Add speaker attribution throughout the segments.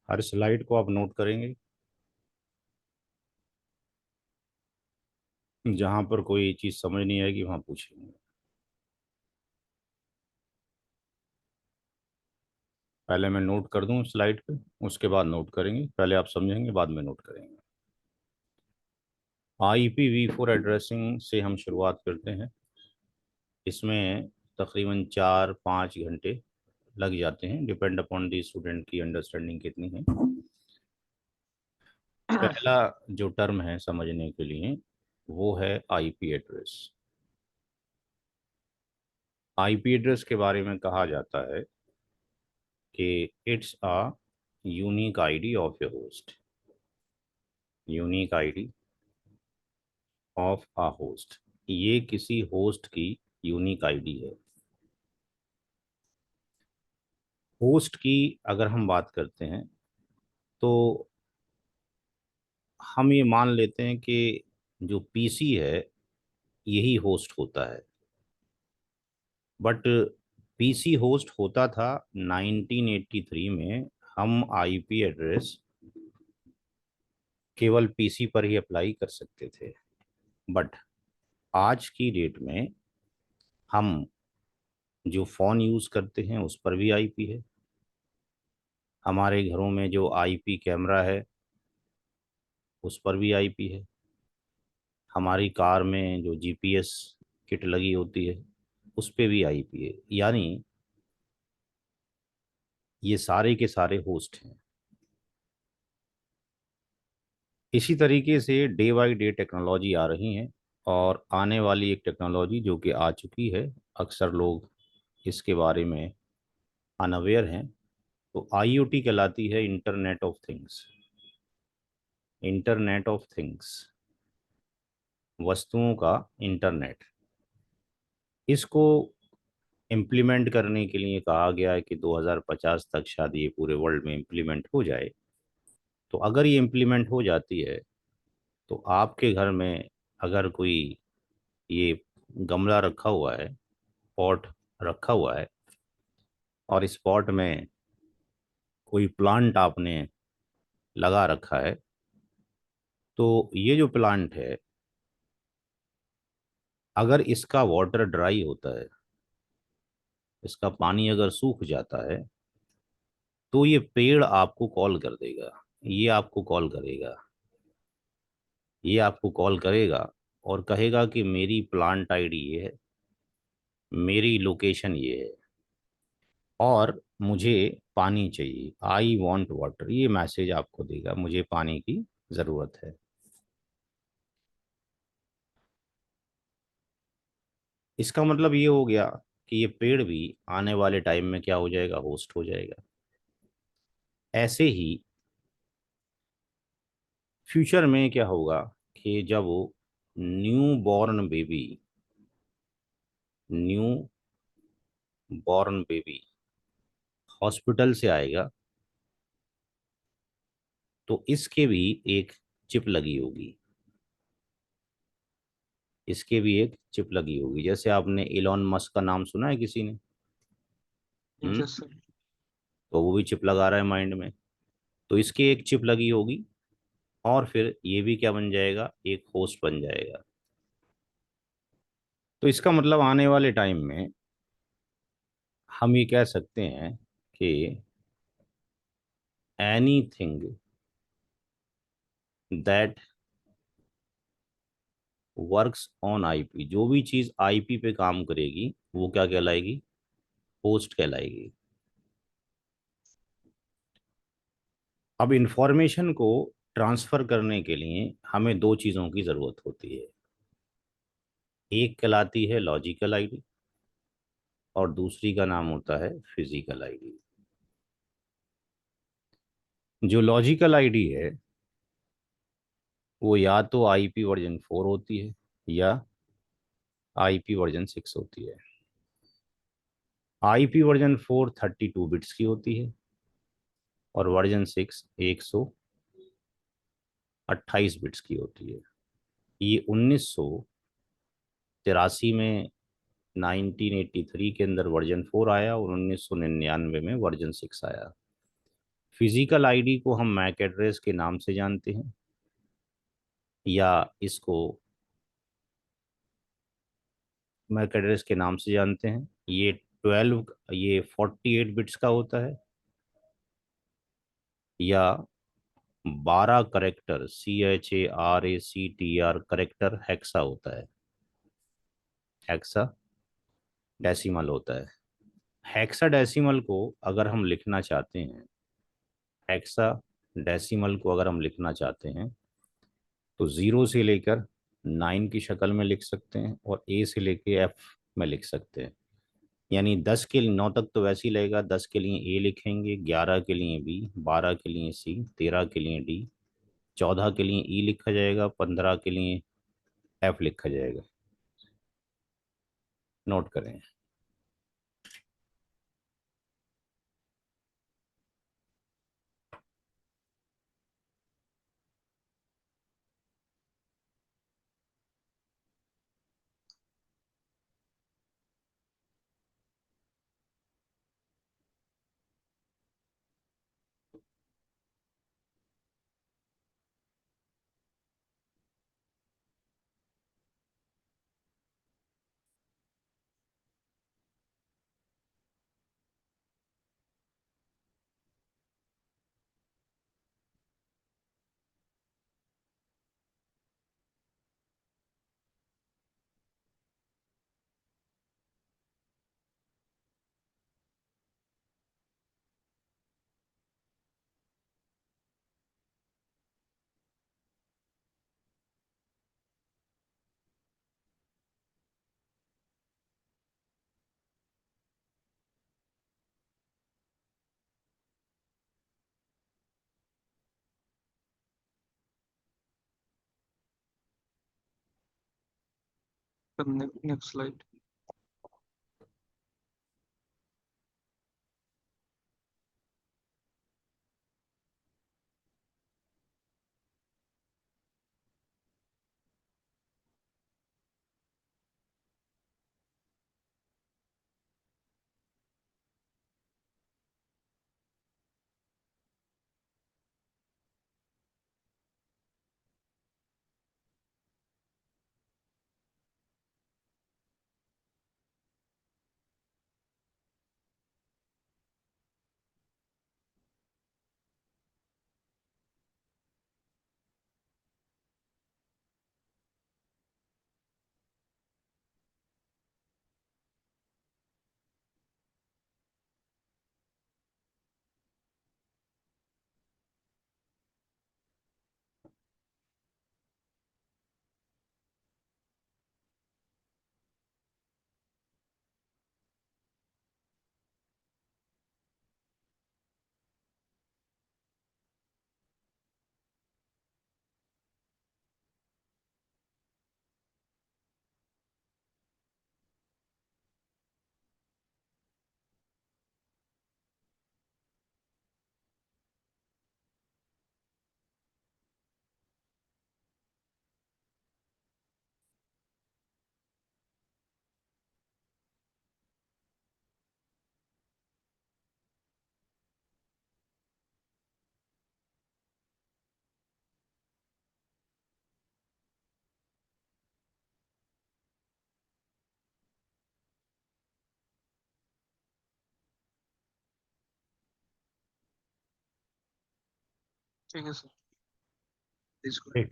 Speaker 1: हर slide को आप note करेंगे, जहां पर कोई चीज समझ नहीं आएगी वहां पूछेंगे। पहले मैं नोट कर दूं स्लाइड पे, उसके बाद नोट करेंगे। पहले आप समझेंगे, बाद में नोट करेंगे। IPv4 एड्रेसिंग से हम शुरुआत करते हैं। इसमें तकरीबन 4-5 घंटे लग जाते हैं, डिपेंड अपॉन दी स्टूडेंट की अंडरस्टैंडिंग कितनी है। पहला जो टर्म है समझने के लिए वो है आईपी एड्रेस। आईपी एड्रेस के बारे में कहा जाता है कि it's a unique ID of A host. Unique ID of a host, ये किसी होस्ट की यूनिक आईडी है। होस्ट की अगर हम बात करते हैं तो हम ये मान लेते हैं कि जो पीसी है यही होस्ट होता है। बट पीसी होस्ट होता था 1983 में। हम आईपी एड्रेस केवल पीसी पर ही अप्लाई कर सकते थे। बट आज की डेट में हम जो फ़ोन यूज़ करते हैं उस पर भी आईपी है। हमारे घरों में जो आईपी कैमरा है उस पर भी आईपी है। हमारी कार में जो जीपीएस किट लगी होती है उस पे भी आईपी है। यानी ये सारे के सारे होस्ट हैं। इसी तरीके से डे बाई डे टेक्नोलॉजी आ रही है, और आने वाली एक टेक्नोलॉजी जो कि आ चुकी है, अक्सर लोग इसके बारे में अनअवेयर हैं, तो आईओटी कहलाती है, internet of things. Internet of things, वस्तुओं का इंटरनेट। इसको इम्प्लीमेंट करने के लिए कहा गया है कि 2050 तक शायद ये पूरे वर्ल्ड में इम्प्लीमेंट हो जाए। तो अगर ये इम्प्लीमेंट हो जाती है तो आपके घर में अगर कोई ये गमला रखा हुआ है, पॉट रखा हुआ है, और इस पॉट में कोई प्लांट आपने लगा रखा है, तो ये जो प्लांट है अगर इसका वाटर ड्राई होता है, इसका पानी अगर सूख जाता है, तो ये पेड़ आपको कॉल कर देगा। ये आपको कॉल करेगा। ये आपको कॉल करेगा और कहेगा कि मेरी प्लांट आईडी ये है, मेरी लोकेशन ये है, और मुझे पानी चाहिए, आई वॉन्ट वाटर। ये मैसेज आपको देगा, मुझे पानी की ज़रूरत है। इसका मतलब ये हो गया कि ये पेड़ भी आने वाले टाइम में क्या हो जाएगा, होस्ट हो जाएगा। ऐसे ही फ्यूचर में क्या होगा कि जब new born baby new born baby hospital से आएगा, तो इसके भी एक चिप लगी होगी। इसके भी एक चिप लगी होगी। जैसे आपने इलॉन मस्क का नाम सुना है किसी ने? हम्म।
Speaker 2: Yes sir.
Speaker 1: तो वो भी चिप लगा रहा है माइंड में। तो इसकी एक चिप लगी होगी, और फिर ये भी क्या बन जाएगा, एक होस्ट बन जाएगा। तो इसका मतलब आने वाले टाइम में हम ये कह सकते हैं कि anything that works on IP, जो भी चीज आईपी पे काम करेगी वो क्या कहलाएगी, होस्ट कहलाएगी। अब इंफॉर्मेशन को ट्रांसफर करने के लिए हमें दो चीजों की जरूरत होती है। एक कहलाती है लॉजिकल आईडी, और दूसरी का नाम होता है फिजिकल आईडी। जो लॉजिकल आईडी है वो या तो आईपी वर्जन 4 होती है या आईपी वर्जन 6 होती है। आईपी वर्जन 4 32 बिट्स की होती है, और वर्जन 6 100 28 बिट्स की होती है। ये 1983 में, 1983 के अंदर वर्जन 4 आया और 1999 में वर्जन 6 आया। फिजिकल आईडी को हम मैक एड्रेस के नाम से जानते हैं, या इसको मैक एड्रेस के नाम से जानते हैं। ये 48 बिट्स का होता है, या 12 करेक्टर, CHARACTR करेक्टर हेक्सा होता है। हेक्सा डेसिमल होता है। हेक्सा डेसिमल को अगर हम लिखना चाहते हैं, हेक्सा डेसिमल को अगर हम लिखना चाहते हैं, तो 0 से लेकर 9 की शक्ल में लिख सकते हैं, और A से लेकर F में लिख सकते हैं। यानी 10 के लिए 9 तक तो वैसे ही लगेगा, 10 के लिए A लिखेंगे, 11 के लिए B, 12 के लिए C, 13 के लिए D, 14 के लिए E लिखा जाएगा, 15 के लिए F लिखा जाएगा। नोट करें।
Speaker 2: Next slide. ठीक है सर, प्लीज गो।
Speaker 1: Great.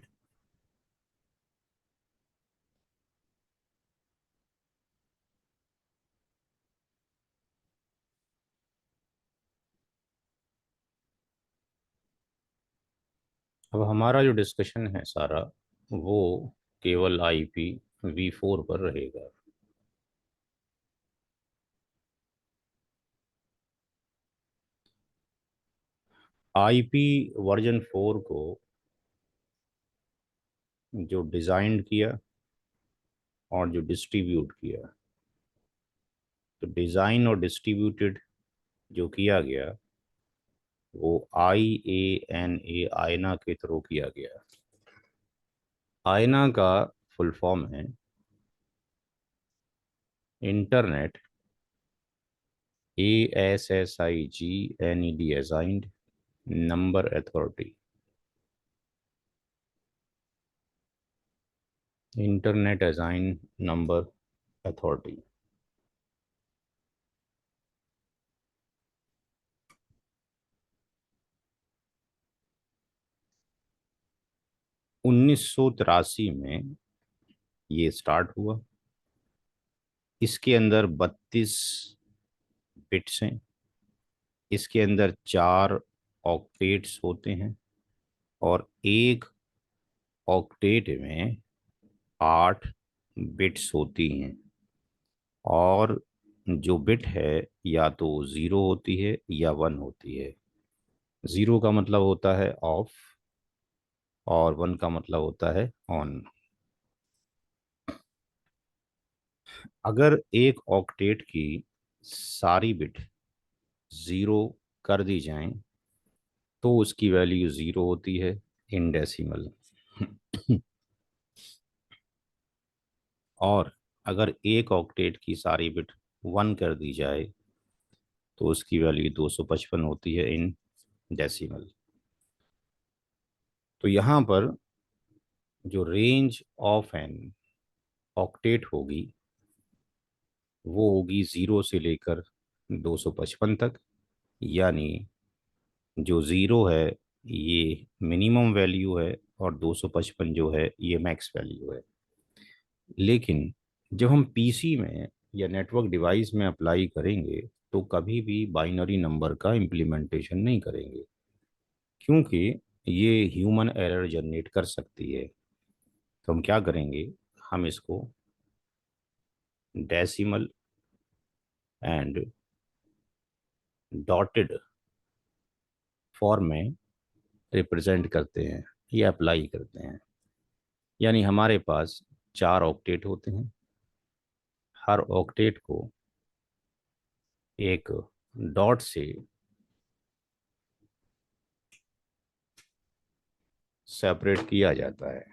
Speaker 1: अब हमारा जो डिस्कशन है सारा, वो केवल IP v4 पर रहेगा। IP वर्जन 4 को जो डिज़ाइन किया और जो डिस्ट्रीब्यूट किया, तो डिज़ाइन और डिस्ट्रीब्यूटेड जो किया गया, वो IANA आयना के थ्रू किया गया। आईना का फुल फॉर्म है internet, ASSIGNED, assigned number authority. Internet assigned number authority. 1983 में ये स्टार्ट हुआ। इसके अंदर 32 बिट्स हैं। इसके अंदर 4 ऑक्टेट्स होते हैं और एक ऑक्टेट में 8 बिट्स होती हैं। और जो बिट है या तो ज़ीरो होती है या वन होती है। ज़ीरो का मतलब होता है ऑफ और वन का मतलब होता है ऑन। अगर एक ऑक्टेट की सारी बिट ज़ीरो कर दी जाएं तो उसकी वैल्यू ज़ीरो होती है इन डेसिमल। और अगर एक ऑक्टेट की सारी बिट वन कर दी जाए तो उसकी वैल्यू 255 होती है इन डेसिमल। तो यहाँ पर जो रेंज ऑफ एन ऑक्टेट होगी वो होगी 0 से लेकर 255 तक। यानी जो ज़ीरो है ये मिनिमम वैल्यू है और 255 जो है ये मैक्स वैल्यू है। लेकिन जब हम पीसी में या नेटवर्क डिवाइस में अप्लाई करेंगे तो कभी भी बाइनरी नंबर का इम्प्लीमेंटेशन नहीं करेंगे, क्योंकि ये ह्यूमन एरर जनरेट कर सकती है। तो हम क्या करेंगे, हम इसको डेसिमल एंड डॉटेड फॉर्म में रिप्रेजेंट करते हैं या अप्लाई करते हैं। यानी हमारे पास 4 ऑक्टेट होते हैं। हर ऑक्टेट को एक डॉट से सेपरेट किया जाता है।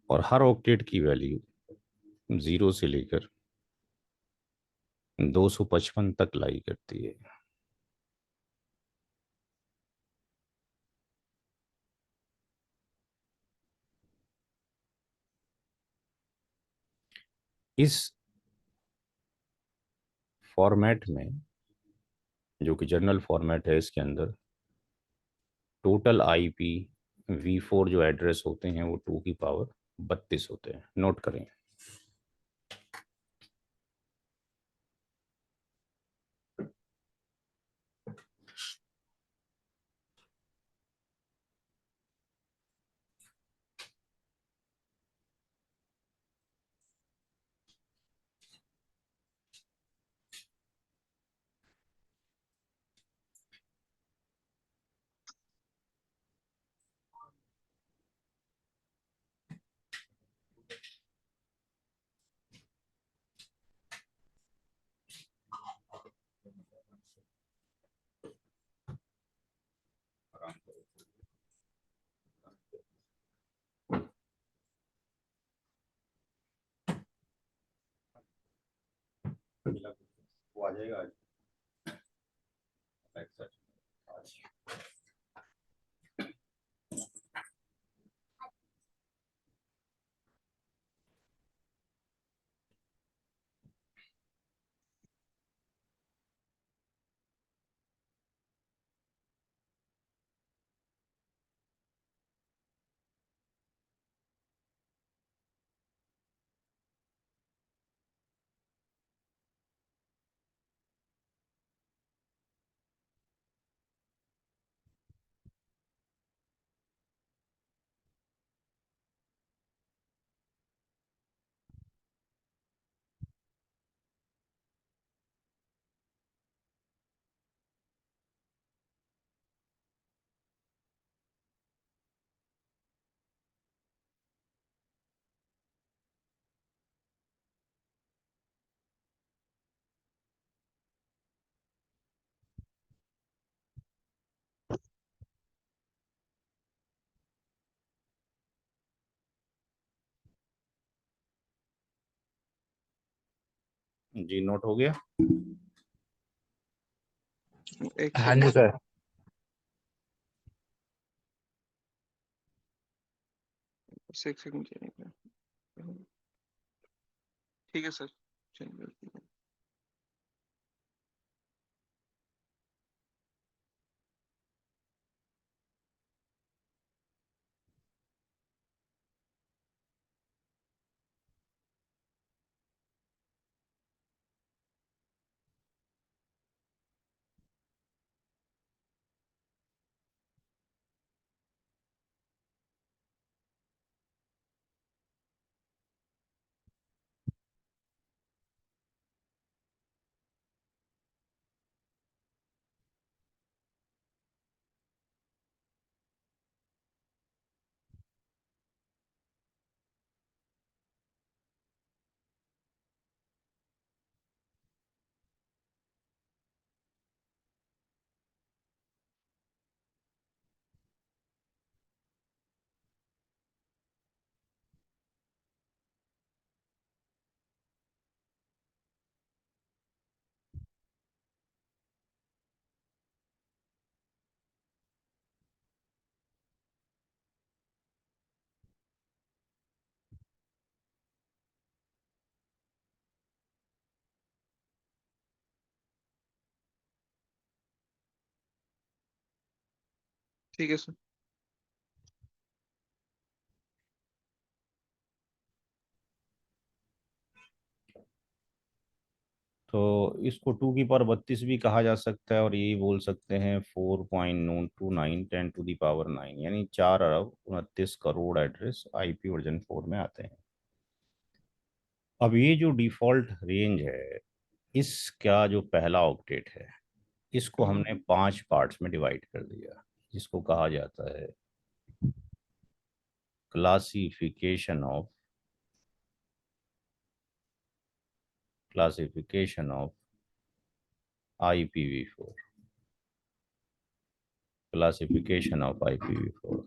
Speaker 1: और हर ऑक्टेट की वैल्यू 0 से लेकर 255 तक लाई करती है। इस फॉर्मेट में, जो कि जनरल फॉर्मेट है, इसके अंदर टोटल IPv4 जो एड्रेस होते हैं वो 2 की पावर 32 होते हैं। नोट करें। वो आ जाएगा आज। जी नोट हो गया।
Speaker 2: एक
Speaker 3: हाँ जी
Speaker 2: सेकंड।
Speaker 3: सर।
Speaker 2: बस एक सेकंड चलेगा। ठीक है सर, चलिए। ठीक है सर।
Speaker 1: तो इसको 2 की पावर 32 भी कहा जा सकता है, और यही बोल सकते हैं 4.29 यानी 4 अरब 29 करोड़ एड्रेस IP वर्जन 4 में आते हैं। अब ये जो डिफॉल्ट रेंज है, इसका जो पहला ऑक्टेट है, इसको हमने 5 पार्ट्स में डिवाइड कर दिया, जिसको कहा जाता है classification of IPv4। Classification of IPv4।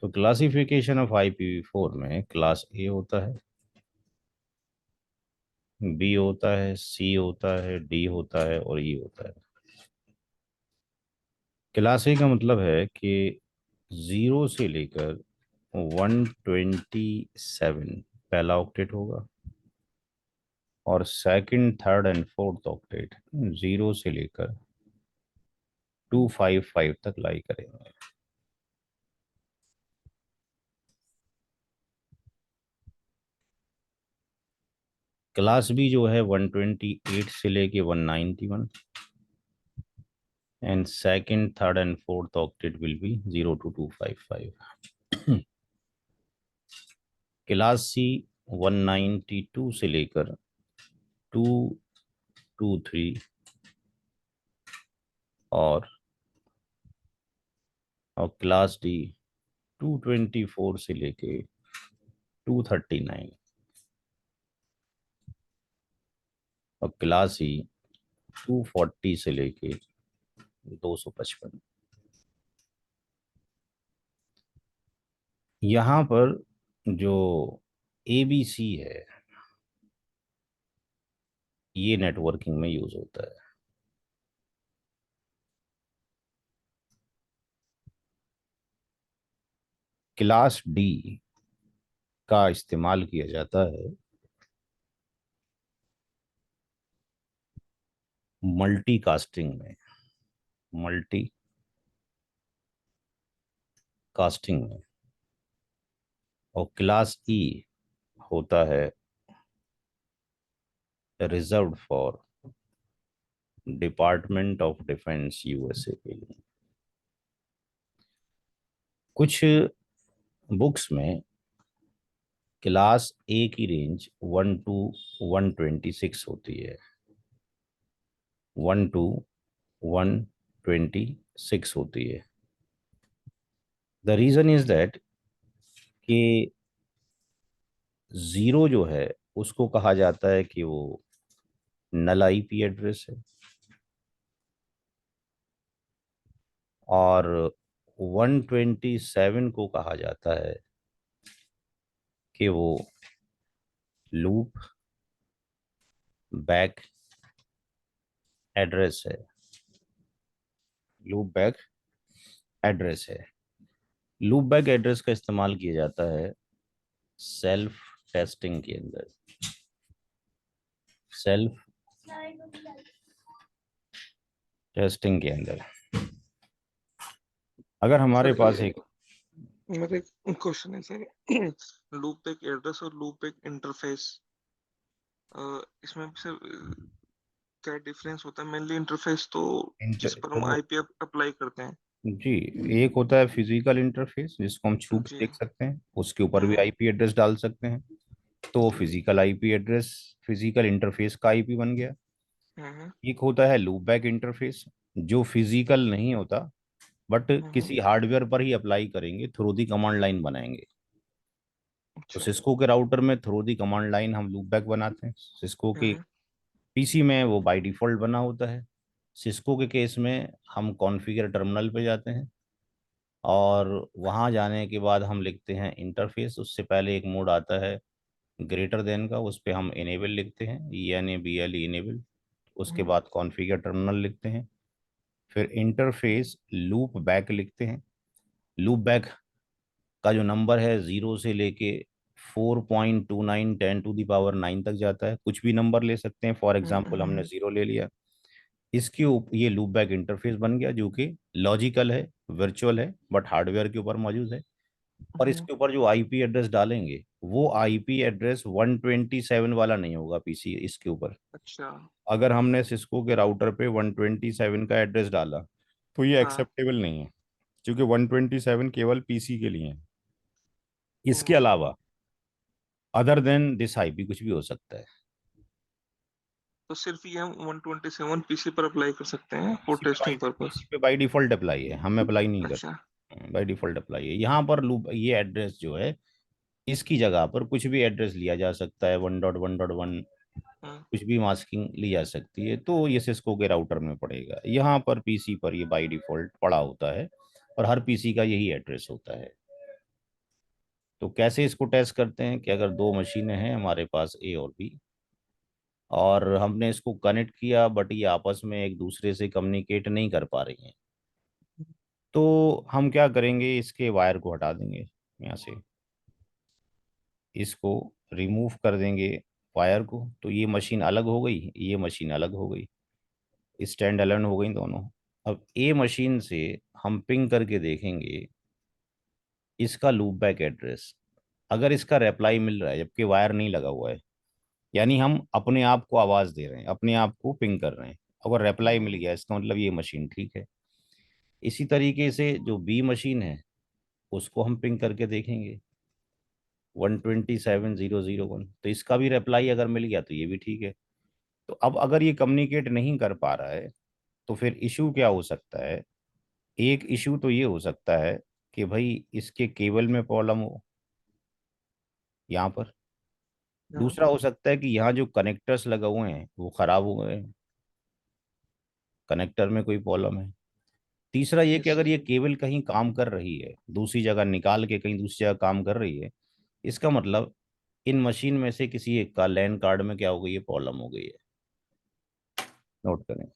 Speaker 1: तो क्लासिफिकेशन ऑफ IPv4 में क्लास ए होता है, बी होता है, सी होता है, डी होता है और ई होता है। क्लास ए का मतलब है कि 0 से लेकर 127 पहला ऑक्टेट होगा, और second, third and fourth octet 0 से लेकर 255 तक लाई करेंगे। क्लास बी जो है 128 से लेके 191, and second, third, and fourth octet will be 0 to 255। Class C 192 से लेकर 223, और क्लास डी 224 से लेके 239, और क्लास ई 240 से लेके 255। यहाँ पर जो ABC है, ये नेटवर्किंग में यूज होता है। क्लास डी का इस्तेमाल किया जाता है मल्टी कास्टिंग में। मल्टी कास्टिंग में। और क्लास ई होता है reserved for department of defence USA के लिए। कुछ बुक्स में क्लास ए की रेंज 1 to 126 होती है। 1 to 126 होती है। द रीजन इज दैट कि जीरो जो है उसको कहा जाता है कि वो नल IP एड्रेस है, और 127 को कहा जाता है कि वो लूप बैक एड्रेस है, लूप बैक एड्रेस है। लूप बैक एड्रेस का इस्तेमाल किया जाता है सेल्फ टेस्टिंग के अंदर। सेल्फ टेस्टिंग के अंदर अगर हमारे
Speaker 2: सर
Speaker 1: पास एक
Speaker 2: मेरा एक क्वेश्चन है सर। लूप एक एड्रेस और लूप एक इंटरफेस, इसमें सर क्या डिफरेंस होता है? मेनली इंटरफेस तो जिस पर हम
Speaker 1: तो
Speaker 2: आईपी अप्लाई करते हैं।
Speaker 1: जी, एक होता है फिजिकल इंटरफेस जिसको हम छू के
Speaker 2: जी।
Speaker 1: देख सकते हैं, उसके ऊपर भी
Speaker 2: हम्म।
Speaker 1: आईपी एड्रेस डाल सकते हैं। तो
Speaker 2: जी।
Speaker 1: Physical IP address physical interface का आईपी बन गया।
Speaker 2: हम्म।
Speaker 1: एक होता है लूप बैक इंटरफेस जो फिजिकल नहीं होता, बट
Speaker 2: हम्म।
Speaker 1: किसी हार्डवेयर पर ही अप्लाई करेंगे, थ्रू दी कमांड लाइन बनाएंगे। तो
Speaker 2: अच्छा।
Speaker 1: सिस्को के राउटर में थ्रू दी कमांड लाइन हम लूप बैक बनाते हैं। सिस्को के
Speaker 2: हम्म।
Speaker 1: पीसी में वो बाय डिफॉल्ट बना होता है। सिस्को के केस में हम कॉन्फ़िगर टर्मिनल पे जाते हैं और वहाँ जाने के बाद हम लिखते हैं इंटरफेस। उससे पहले एक मोड आता है ग्रेटर देन का, उस पर हम इनेबल लिखते हैं, ENABLE इनेबल। उसके
Speaker 2: हम्म।
Speaker 1: बाद कॉन्फ़िगर टर्मिनल लिखते हैं, फिर इंटरफेस लूप बैक लिखते हैं। लूप बैक का जो नंबर है 0 से लेके 4.29 10⁻⁹ तक जाता है। कुछ भी नंबर ले सकते हैं, फॉर एग्जाम्पल हमने 0 ले लिया। ये लूप बैक इंटरफेस बन गया जो कि लॉजिकल है, वर्चुअल है, बट हार्डवेयर के ऊपर मौजूद है। और
Speaker 2: हम्म।
Speaker 1: इसके ऊपर जो आईपी एड्रेस डालेंगे वो आईपी एड्रेस 127 वाला नहीं होगा पीसी इसके ऊपर।
Speaker 2: अच्छा।
Speaker 1: अगर हमने सिस्को के राउटर पे 127 का एड्रेस डाला तो ये
Speaker 2: हाँ।
Speaker 1: एक्सेप्टेबल नहीं है, क्योंकि 127 केवल पीसी के लिए है। इसके
Speaker 2: हम्म।
Speaker 1: अलावा अदर देन दिस आईपी कुछ भी हो सकता है।
Speaker 2: तो सिर्फ ये हम 127 पीसी पर अप्लाई कर सकते हैं फॉर
Speaker 1: पीसी पे बाई
Speaker 2: टेस्टिंग पर्पस?
Speaker 1: पीसी पे बाई डिफॉल्ट अप्लाई है, हम अप्लाई नहीं
Speaker 2: अच्छा।
Speaker 1: करते। बाई डिफॉल्ट अप्लाई है यहाँ पर। लूप ये एड्रेस जो है, इसकी जगह पर कुछ भी एड्रेस लिया जा सकता है, 1.1.1,
Speaker 2: हम्म।
Speaker 1: कुछ भी मास्किंग ली जा सकती है। तो ये सिस्को के राउटर में पड़ेगा, यहाँ पर पीसी पर ये बाई डिफॉल्ट पड़ा होता है और हर पीसी का यही एड्रेस होता है। तो कैसे इसको टेस्ट करते हैं कि अगर दो मशीनें हैं हमारे पास, ए और बी, और हमने इसको कनेक्ट किया बट ये आपस में एक दूसरे से कम्युनिकेट नहीं कर पा रही हैं, तो हम क्या करेंगे, इसके वायर को हटा देंगे यहाँ से, इसको रिमूव कर देंगे वायर को। तो ये मशीन अलग हो गई, ये मशीन अलग हो गई, स्टैंड अलोन हो गई दोनों। अब ए मशीन से हम पिंग करके देखेंगे इसका लूप बैक एड्रेस। अगर इसका रिप्लाई मिल रहा है जबकि वायर नहीं लगा हुआ है, यानी हम अपने आप को आवाज़ दे रहे हैं, अपने आप को पिंग कर रहे हैं, अगर रिप्लाई मिल
Speaker 2: हम्म।
Speaker 1: गया इसका मतलब ये मशीन ठीक है। इसी तरीके से जो बी मशीन है उसको हम पिंग करके देखेंगे 127,001, तो इसका भी रिप्लाई अगर मिल गया तो ये भी ठीक है। तो अब अगर ये कम्युनिकेट नहीं कर पा रहा है तो फिर इशू क्या हो सकता है। एक इशू तो ये हो सकता है कि भाई इसके केबल में प्रॉब्लम हो यहाँ पर।
Speaker 2: हाँ।
Speaker 1: दूसरा हो सकता है कि यहाँ जो कनेक्टर्स लगे हुए हैं वो खराब हो गए हैं, कनेक्टर में कोई प्रॉब्लम है। तीसरा ये कि
Speaker 2: यस
Speaker 1: अगर
Speaker 2: सर।
Speaker 1: ये केबल कहीं काम कर रही है, दूसरी जगह निकाल के कहीं दूसरी जगह काम कर रही है, इसका मतलब इन मशीन में से किसी एक का लैन कार्ड में क्या हो गई है, प्रॉब्लम हो गई है। नोट करें।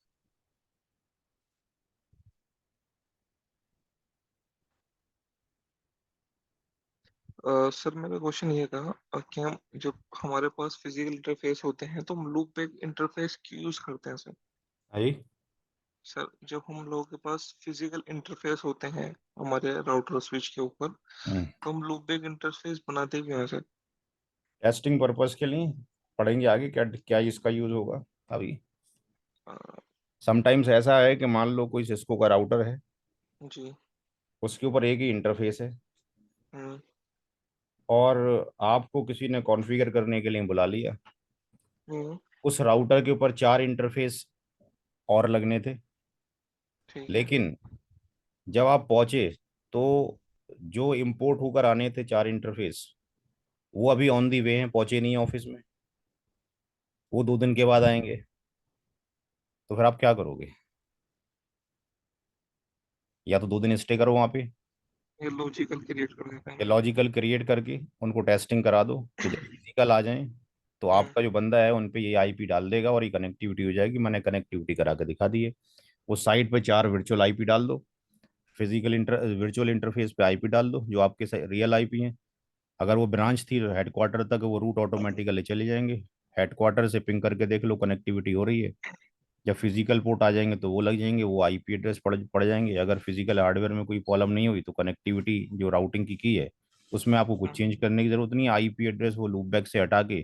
Speaker 2: सर मेरा क्वेश्चन ये था कि हम जब हमारे पास फिजिकल इंटरफेस होते हैं तो हम लूप बैक इंटरफेस क्यों यूज करते हैं सर?
Speaker 1: है
Speaker 2: सर जब हम लोगों के पास फिजिकल इंटरफेस होते हैं हमारे राउटर स्विच के ऊपर,
Speaker 1: जी,
Speaker 2: तो हम लूप बैक इंटरफेस बनाते क्यों हैं सर?
Speaker 1: टेस्टिंग पर्पस के लिए पढ़ेंगे आगे क्या क्या इसका यूज होगा। अभी
Speaker 2: अ,
Speaker 1: समटाइम्स ऐसा है कि मान लो कोई सिस्को का राउटर है,
Speaker 2: जी।
Speaker 1: उसके ऊपर एक ही इंटरफेस है,
Speaker 2: हम्म।
Speaker 1: और आपको किसी ने कॉन्फ़िगर करने के लिए बुला लिया।
Speaker 2: हम्म।
Speaker 1: उस राउटर के ऊपर चार इंटरफेस और लगने थे,
Speaker 2: ठीक है।
Speaker 1: लेकिन जब आप पहुंचे तो जो इंपोर्ट होकर आने थे चार इंटरफेस, वो अभी ऑन दी वे हैं, पहुंचे नहीं ऑफिस में, वो 2 दिन के बाद आएंगे। तो फिर आप क्या करोगे, या तो 2 दिन स्टे करो वहां पे,
Speaker 2: ये लॉजिकल क्रिएट कर देते
Speaker 1: या
Speaker 2: हैं।
Speaker 1: लॉजिकल क्रिएट करके उनको टेस्टिंग करा दो कि जब फिजिकल आ जाएं तो
Speaker 2: हम्म,
Speaker 1: आपका जो बंदा है उन पे ये आईपी डाल देगा और ये कनेक्टिविटी हो जाएगी। मैंने कनेक्टिविटी करा के दिखा दी है। वो साइट पे 4 वर्चुअल आईपी डाल दो, फिजिकल वर्चुअल इंटरफेस पे आईपी डाल दो जो आपके रियल आईपी हैं। अगर वो ब्रांच थी हेडक्वार्टर तक, वो रूट ऑटोमेटिकली चले जाएंगे। हेडक्वार्टर से पिंग करके देख लो कनेक्टिविटी हो रही है। जब फिजिकल पोर्ट आ जाएंगे तो वो लग जाएंगे, वो आईपी एड्रेस पड़ जाएंगे। अगर फिजिकल हार्डवेयर में कोई प्रॉब्लम नहीं हुई तो कनेक्टिविटी जो राउटिंग की है उसमें आपको कुछ
Speaker 2: हम्म।
Speaker 1: चेंज करने की जरूरत नहीं है। आईपी एड्रेस वो लूप बैक से हटा के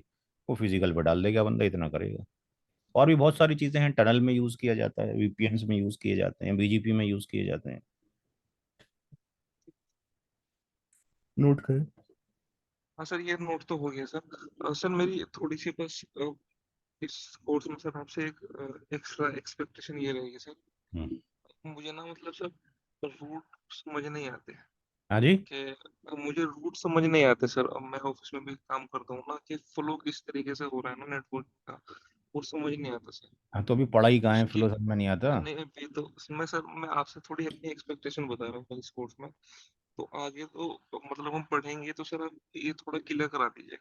Speaker 1: वो फिजिकल पर डाल देगा बंदा, इतना करेगा। और भी बहुत सारी चीज़ें हैं, टनल में यूज़ किया जाता है, वीपीएन्स में यूज़ किए जाते हैं, बीजीपी में यूज़ किए जाते हैं। नोट करें।
Speaker 2: हाँ सर, ये नोट तो हो गया सर। सर मेरी थोड़ी सी बस इस कोर्स में सर आपसे एक एक्स्ट्रा एक्सपेक्टेशन ये रहेगी सर।
Speaker 1: हम्म।
Speaker 2: मुझे ना मतलब सर रूट समझ नहीं आते
Speaker 1: हाँ जी।
Speaker 2: कि मुझे रूट समझ नहीं आते सर। अब मैं ऑफिस में भी काम करता हूँ ना, कि फ्लो किस तरीके से हो रहा है ना नेटवर्क का, वो समझ नहीं आता सर।
Speaker 1: हाँ तो अभी पढ़ाई कहाँ है,
Speaker 2: उसकी
Speaker 1: फ्लो समझ में नहीं आता।
Speaker 2: नहीं नहीं, भी तो मैं सर, मैं आपसे थोड़ी अपनी एक्सपेक्टेशन बता रहा हूँ इस कोर्स में। तो आगे तो मतलब हम पढ़ेंगे तो सर आप ये थोड़ा क्लियर करा दीजिए।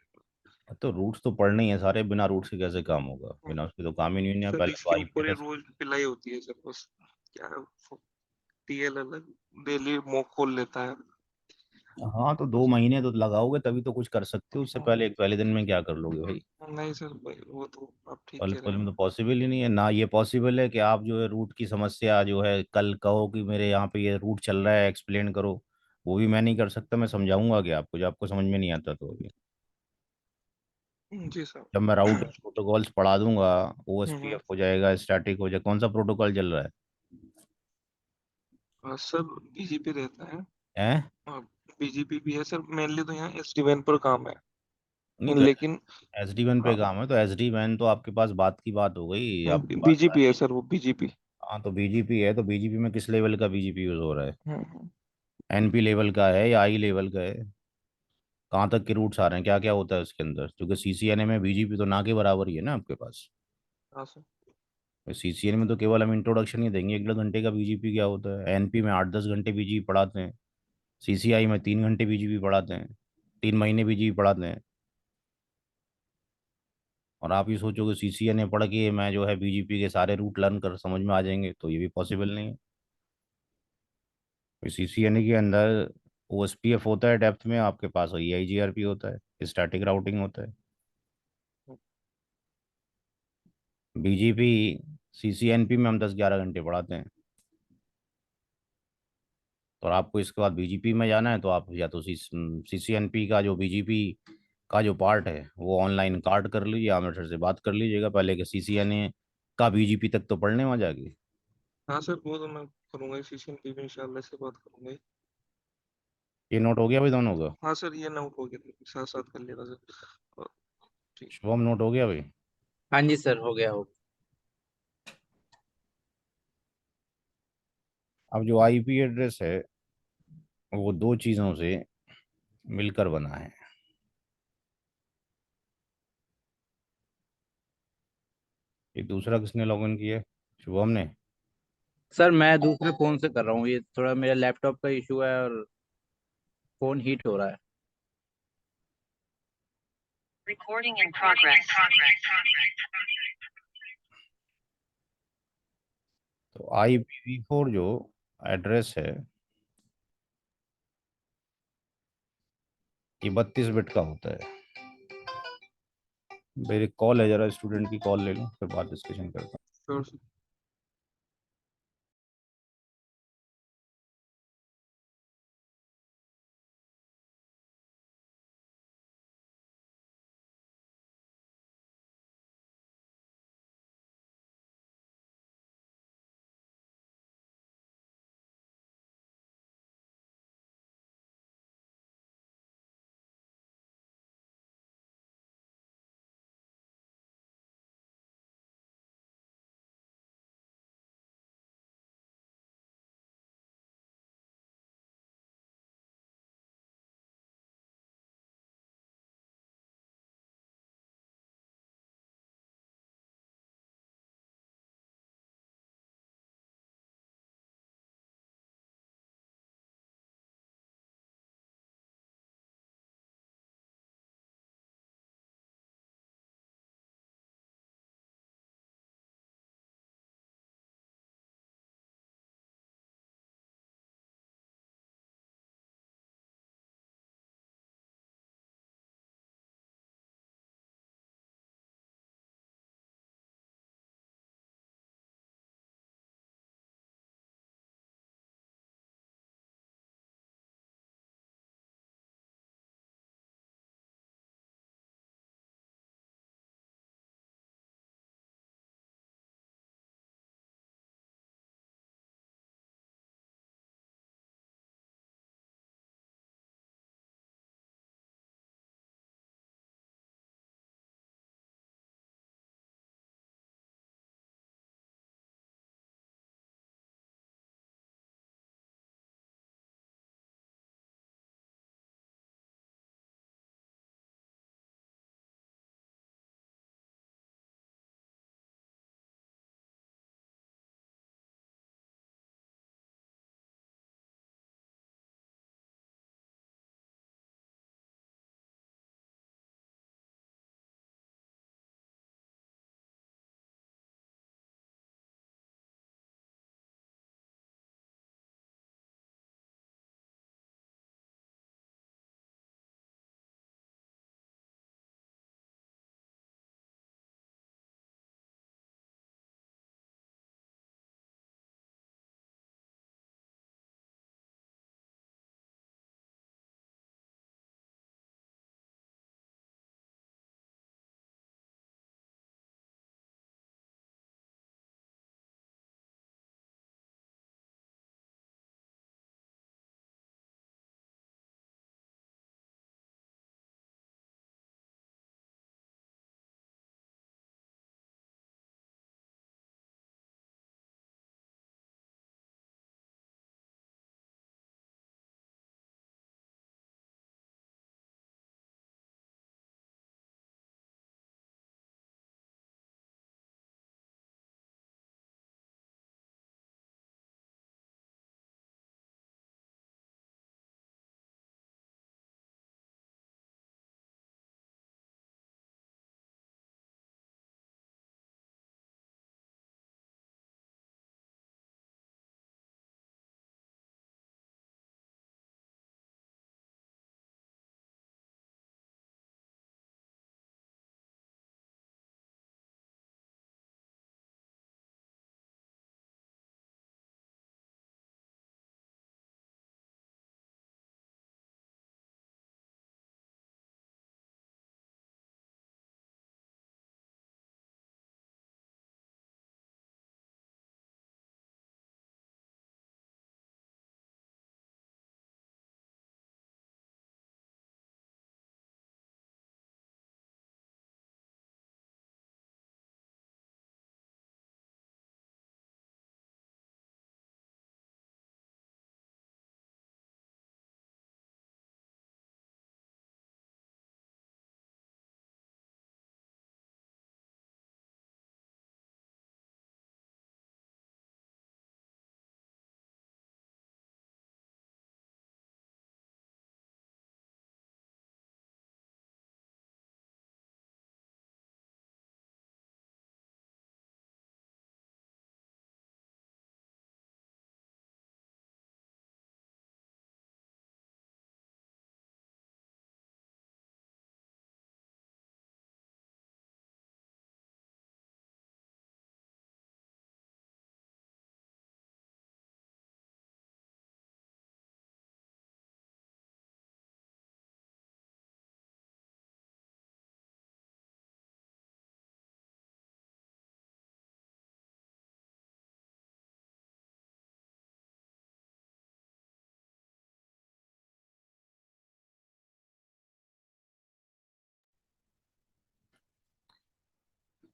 Speaker 1: तो रूट्स तो पढ़ने ही है सारे, बिना रूट्स के कैसे काम होगा?
Speaker 2: हाँ,
Speaker 1: बिना उसके तो काम ही नहीं है।
Speaker 2: सर
Speaker 1: पहले तो
Speaker 2: इसके
Speaker 1: आईपी
Speaker 2: ऊपर ही
Speaker 1: एड्रेस।
Speaker 2: रोज पिलाई होती है सर बस। क्या टीएल अलग डेली मॉक खोल लेता है
Speaker 1: हाँ तो दो
Speaker 2: बस।
Speaker 1: महीने तो लगाओगे तभी तो कुछ कर सकते हो, उससे
Speaker 2: हाँ,
Speaker 1: पहले एक पहले दिन में क्या कर लोगे भाई?
Speaker 2: नहीं सर भाई, वो तो आप ठीक
Speaker 1: पल
Speaker 2: कह रहे
Speaker 1: पल में
Speaker 2: हैं।
Speaker 1: तो पॉसिबल ही नहीं है ना। ये पॉसिबल है कि आप जो है रूट की समस्या जो है कल कहो कि मेरे यहाँ पे ये रूट चल रहा है, एक्सप्लेन करो। वो भी मैं नहीं कर सकता, मैं समझाऊंगा कि आपको, जो आपको समझ में नहीं आता तो अभी।
Speaker 2: जी सर।
Speaker 1: जब मैं राउटिंग प्रोटोकॉल्स पढ़ा दूंगा,
Speaker 2: हम्म।
Speaker 1: ओएसपीएफ हो जाएगा, स्टैटिक हो जाएगा। कौन सा प्रोटोकॉल चल रहा
Speaker 2: सर बीजीपी रहता है।
Speaker 1: है?
Speaker 2: बीजीपी भी है सर, मेनली तो यहाँ एसडी वैन पर काम है
Speaker 1: नहीं तो
Speaker 2: लेकिन।
Speaker 1: एस डी वैन पे
Speaker 2: हाँ,
Speaker 1: काम है तो एस डी वैन तो आपके पास बात की बात हो गई, आपके पास तो
Speaker 2: बीजीपी है सर, वो बीजीपी।
Speaker 1: हाँ तो बीजीपी है, तो बीजीपी में किस लेवल का बीजीपी यूज हो रहा है?
Speaker 2: हम्म।
Speaker 1: एनपी लेवल का है या आई लेवल का है? कहाँ तक के रूट्स आ रहे हैं, क्या क्या होता है उसके अंदर? क्योंकि सीसीएनए में बीजीपी तो ना के बराबर ही है ना आपके पास।
Speaker 2: हाँ सर।
Speaker 1: सीसीएनए में तो केवल हम इंट्रोडक्शन ही देंगे, 1-2 घंटे का बीजीपी क्या होता है। एनपी में 8-10 घंटे बीजीपी पढ़ाते हैं। सीसीआई में 3 घंटे बीजीपी पढ़ाते हैं, 3 महीने बीजीपी पढ़ाते हैं। और आप ये सोचो कि सीसीएनए पढ़ के मैं जो है बीजीपी के सारे रूट लर्न कर समझ में आ जाएंगे, तो ये भी पॉसिबल नहीं है। सीसीएनए के अंदर ओएसपीएफ होता है डेप्थ में, आपके पास ईआईजीआरपी होता है, स्टैटिक राउटिंग होता है। बीजीपी सीसीएनपी में हम 10-11 घंटे पढ़ाते हैं। तो आपको इसके बाद बीजीपी में जाना है तो आप या तो सीसीएनपी का जो बीजीपी का जो पार्ट है वो ऑनलाइन कार्ड कर लीजिए, आमने से बात कर लीजिएगा पहले कि सीसीएनए का बीजीपी तक तो पढ़ने वहाँ जाके।
Speaker 2: हाँ सर, वो तो मैं करूंगा, सीशन की भी इंशाल्लाह से बात करूंगा।
Speaker 1: ये नोट हो गया भाई दोनों का?
Speaker 2: हाँ सर, ये नोट हो गया, साथ साथ कर लेगा सर। ठीक।
Speaker 1: शुभम नोट हो गया भाई?
Speaker 3: हाँ जी सर, हो गया हो।
Speaker 1: अब जो आईपी एड्रेस है वो दो चीज़ों से मिलकर बना है। ये दूसरा किसने लॉगिन किया है? शुभम ने।
Speaker 3: सर मैं दूसरे फोन से कर रहा हूँ, ये थोड़ा मेरा लैपटॉप का इशू है और फोन हीट हो रहा है।
Speaker 4: Recording in progress.
Speaker 1: तो IPv4 जो एड्रेस है ये 32 बिट का होता है। मेरी कॉल है, जरा स्टूडेंट की कॉल ले लूँ फिर बात डिस्कशन करता हूँ।
Speaker 2: श्योर।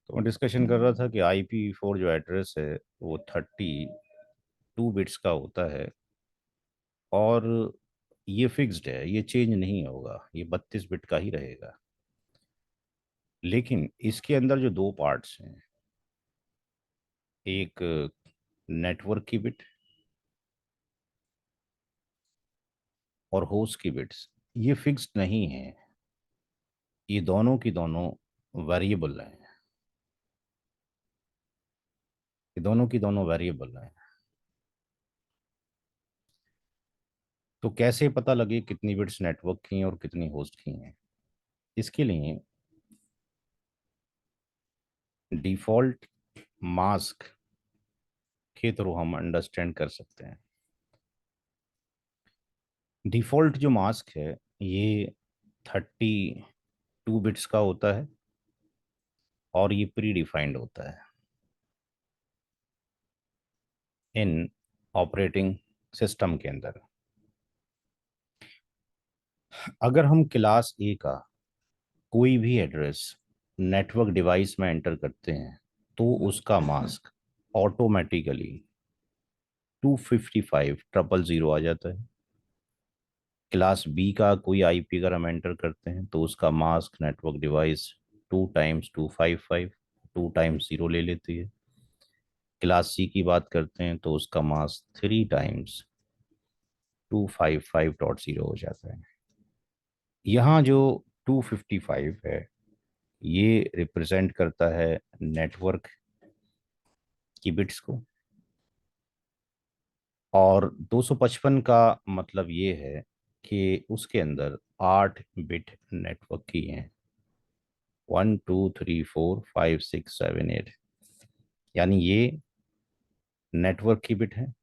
Speaker 1: तो मैं डिस्कशन कर रहा था कि IPv4 जो एड्रेस है वो 32 बिट्स का होता है, और ये फिक्स्ड है, ये चेंज नहीं होगा, ये 32 बिट का ही रहेगा। लेकिन इसके अंदर जो दो पार्ट्स हैं, एक नेटवर्क की बिट और होस्ट की बिट्स, ये फिक्स्ड नहीं है, ये दोनों की दोनों वेरिएबल हैं, ये दोनों की दोनों वेरिएबल हैं। तो कैसे पता लगे कितनी बिट्स नेटवर्क की हैं और कितनी होस्ट की हैं? इसके लिए डिफॉल्ट मास्क के थ्रू हम अंडरस्टैंड कर सकते हैं। डिफॉल्ट जो मास्क है ये 32 बिट्स का होता है, और ये प्री डिफाइंड होता है इन ऑपरेटिंग सिस्टम के अंदर। अगर हम क्लास ए का कोई भी एड्रेस नेटवर्क डिवाइस में एंटर करते हैं तो उसका मास्क ऑटोमेटिकली 255,000 आ जाता है। क्लास बी का कोई IP अगर हम एंटर करते हैं तो उसका mask network device 2 times 255, 2 times 0 ले लेती है। क्लास सी की बात करते हैं तो उसका मास्क 3 टाइम्स 255.0 हो जाता है। यहाँ जो 255 है ये रिप्रेजेंट करता है नेटवर्क की बिट्स को, और 255 का मतलब ये है कि उसके अंदर 8 बिट नेटवर्क की हैं, 1 2 3 4 5 6 7 8, यानी ये नेटवर्क की बिट है,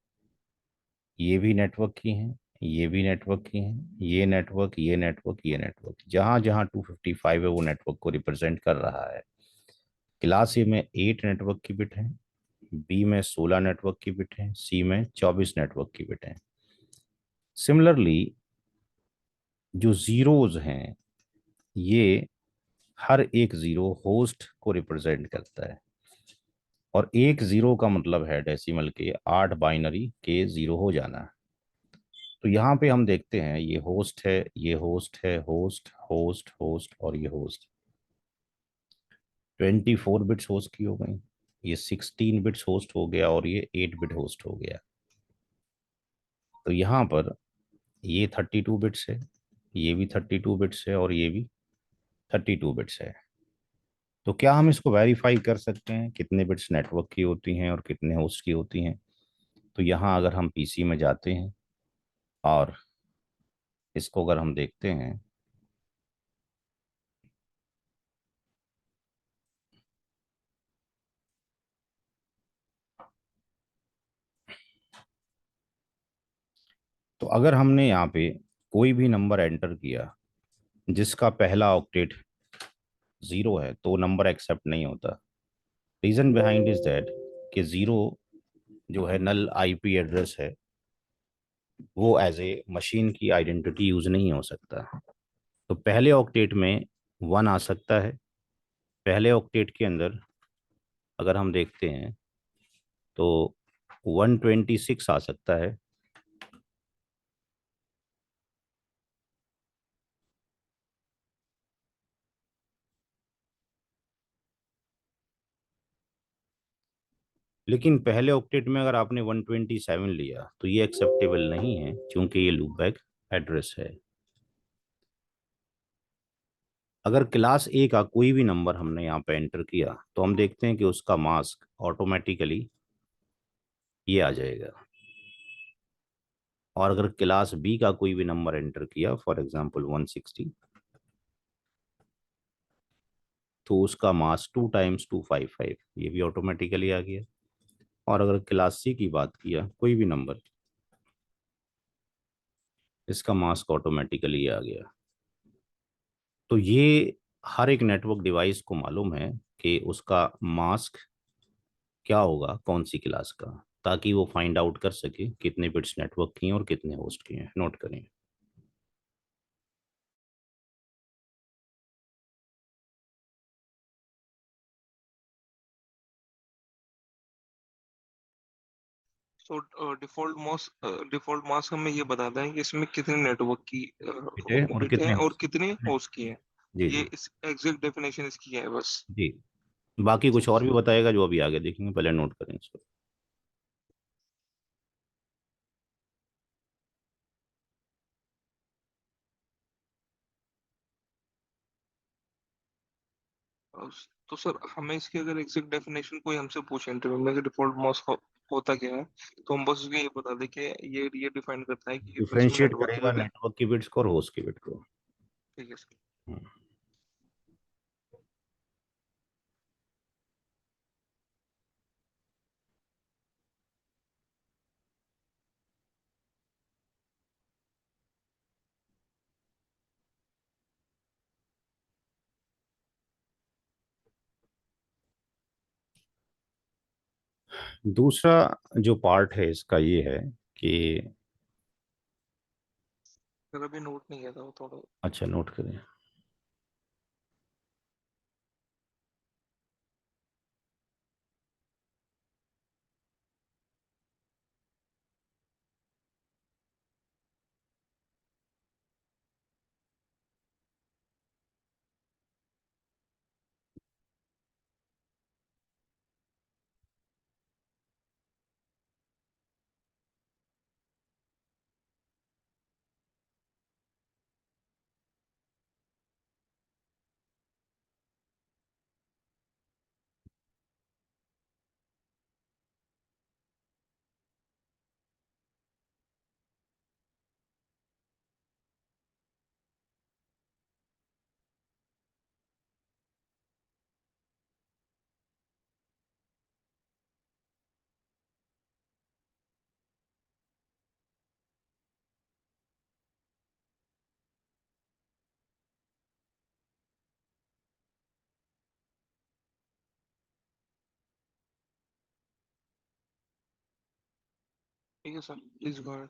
Speaker 1: ये भी नेटवर्क की हैं, ये भी नेटवर्क की हैं, ये नेटवर्क, ये नेटवर्क, ये नेटवर्क, जहां जहां 255 है वो नेटवर्क को रिप्रेजेंट कर रहा है। क्लास ए में 8 नेटवर्क की बिट है, बी में 16 नेटवर्क की बिट है, सी में 24 नेटवर्क की बिट है। सिमिलरली जो जीरोज हैं ये हर एक जीरो होस्ट को रिप्रेजेंट करता है, और एक जीरो का मतलब है डेसिमल के 8 बाइनरी के जीरो हो जाना। तो यहाँ पे हम देखते हैं ये होस्ट है, ये होस्ट है, होस्ट होस्ट होस्ट और ये होस्ट। 24 बिट्स होस्ट की हो गई, ये 16 बिट्स होस्ट हो गया, और ये 8 बिट होस्ट हो गया। तो यहाँ पर ये 32 बिट्स है, ये भी 32 बिट्स है, और ये भी 32 बिट्स है। तो क्या हम इसको वेरीफाई कर सकते हैं कितने बिट्स नेटवर्क की होती हैं और कितने होस्ट की होती हैं? तो यहाँ अगर हम PC में जाते हैं और इसको अगर हम देखते हैं तो अगर हमने यहाँ पे कोई भी नंबर एंटर किया जिसका पहला ऑक्टेट 0 है तो नंबर एक्सेप्ट नहीं होता। रीजन बिहाइंड इज दैट कि 0 जो है नल IP एड्रेस है, वो एज ए मशीन की आइडेंटिटी यूज नहीं हो सकता। तो पहले ऑक्टेट में 1 आ सकता है। पहले ऑक्टेट के अंदर अगर हम देखते हैं तो 126 आ सकता है। लेकिन पहले ऑक्टेट में अगर आपने 127 लिया तो ये एक्सेप्टेबल नहीं है, क्योंकि ये लूप बैक एड्रेस है। अगर क्लास ए का कोई भी नंबर हमने यहाँ पे एंटर किया तो हम देखते हैं कि उसका मास्क ऑटोमेटिकली ये आ जाएगा। और अगर क्लास बी का कोई भी नंबर एंटर किया, फॉर एग्जांपल 160, तो उसका मास्क 2 टाइम्स 255, ये भी ऑटोमेटिकली आ गया। और अगर क्लास सी की बात किया कोई भी नंबर, इसका मास्क ऑटोमेटिकली आ गया। तो ये हर एक नेटवर्क डिवाइस को मालूम है कि उसका मास्क क्या होगा कौन सी क्लास का, ताकि वो फाइंड आउट कर सके कितने बिट्स नेटवर्क की हैं और कितने होस्ट की हैं। नोट करें।
Speaker 2: तो डिफॉल्ट मास्क हमें ये बताता है कि इसमें कितने नेटवर्क की
Speaker 1: बिट है और
Speaker 2: बिट है
Speaker 1: कितने
Speaker 2: और
Speaker 1: होस्ट।
Speaker 2: कितने होस्ट की है।
Speaker 1: जी
Speaker 2: ये
Speaker 1: जी
Speaker 2: इस एग्जैक्ट डेफिनेशन इसकी है बस।
Speaker 1: जी। बाकी कुछ
Speaker 2: ठीक है
Speaker 1: और भी
Speaker 2: सर।
Speaker 1: बताएगा जो अभी आगे देखेंगे, पहले नोट करें इसको।
Speaker 2: तो सर हमें इसकी अगर एग्जैक्ट डेफिनेशन कोई हमसे पूछे इंटरव्यू में कि डिफॉल्ट मास्क होता क्या है, तो हम बस उसको ये बता दें कि ये डिफाइन करता है कि इसमें
Speaker 1: डिफरेंशिएट
Speaker 2: नेटवर्क की
Speaker 1: करेगा
Speaker 2: बिट है।
Speaker 1: नेटवर्क की बिट्स को और होस्ट की बिट को।
Speaker 2: ठीक है सर।
Speaker 1: हम्म। दूसरा जो पार्ट है इसका ये है कि,
Speaker 2: सर अभी नोट नहीं किया था वो थोड़ा।
Speaker 1: अच्छा नोट करें।
Speaker 2: ठीक है सर, प्लीज गो अहेड।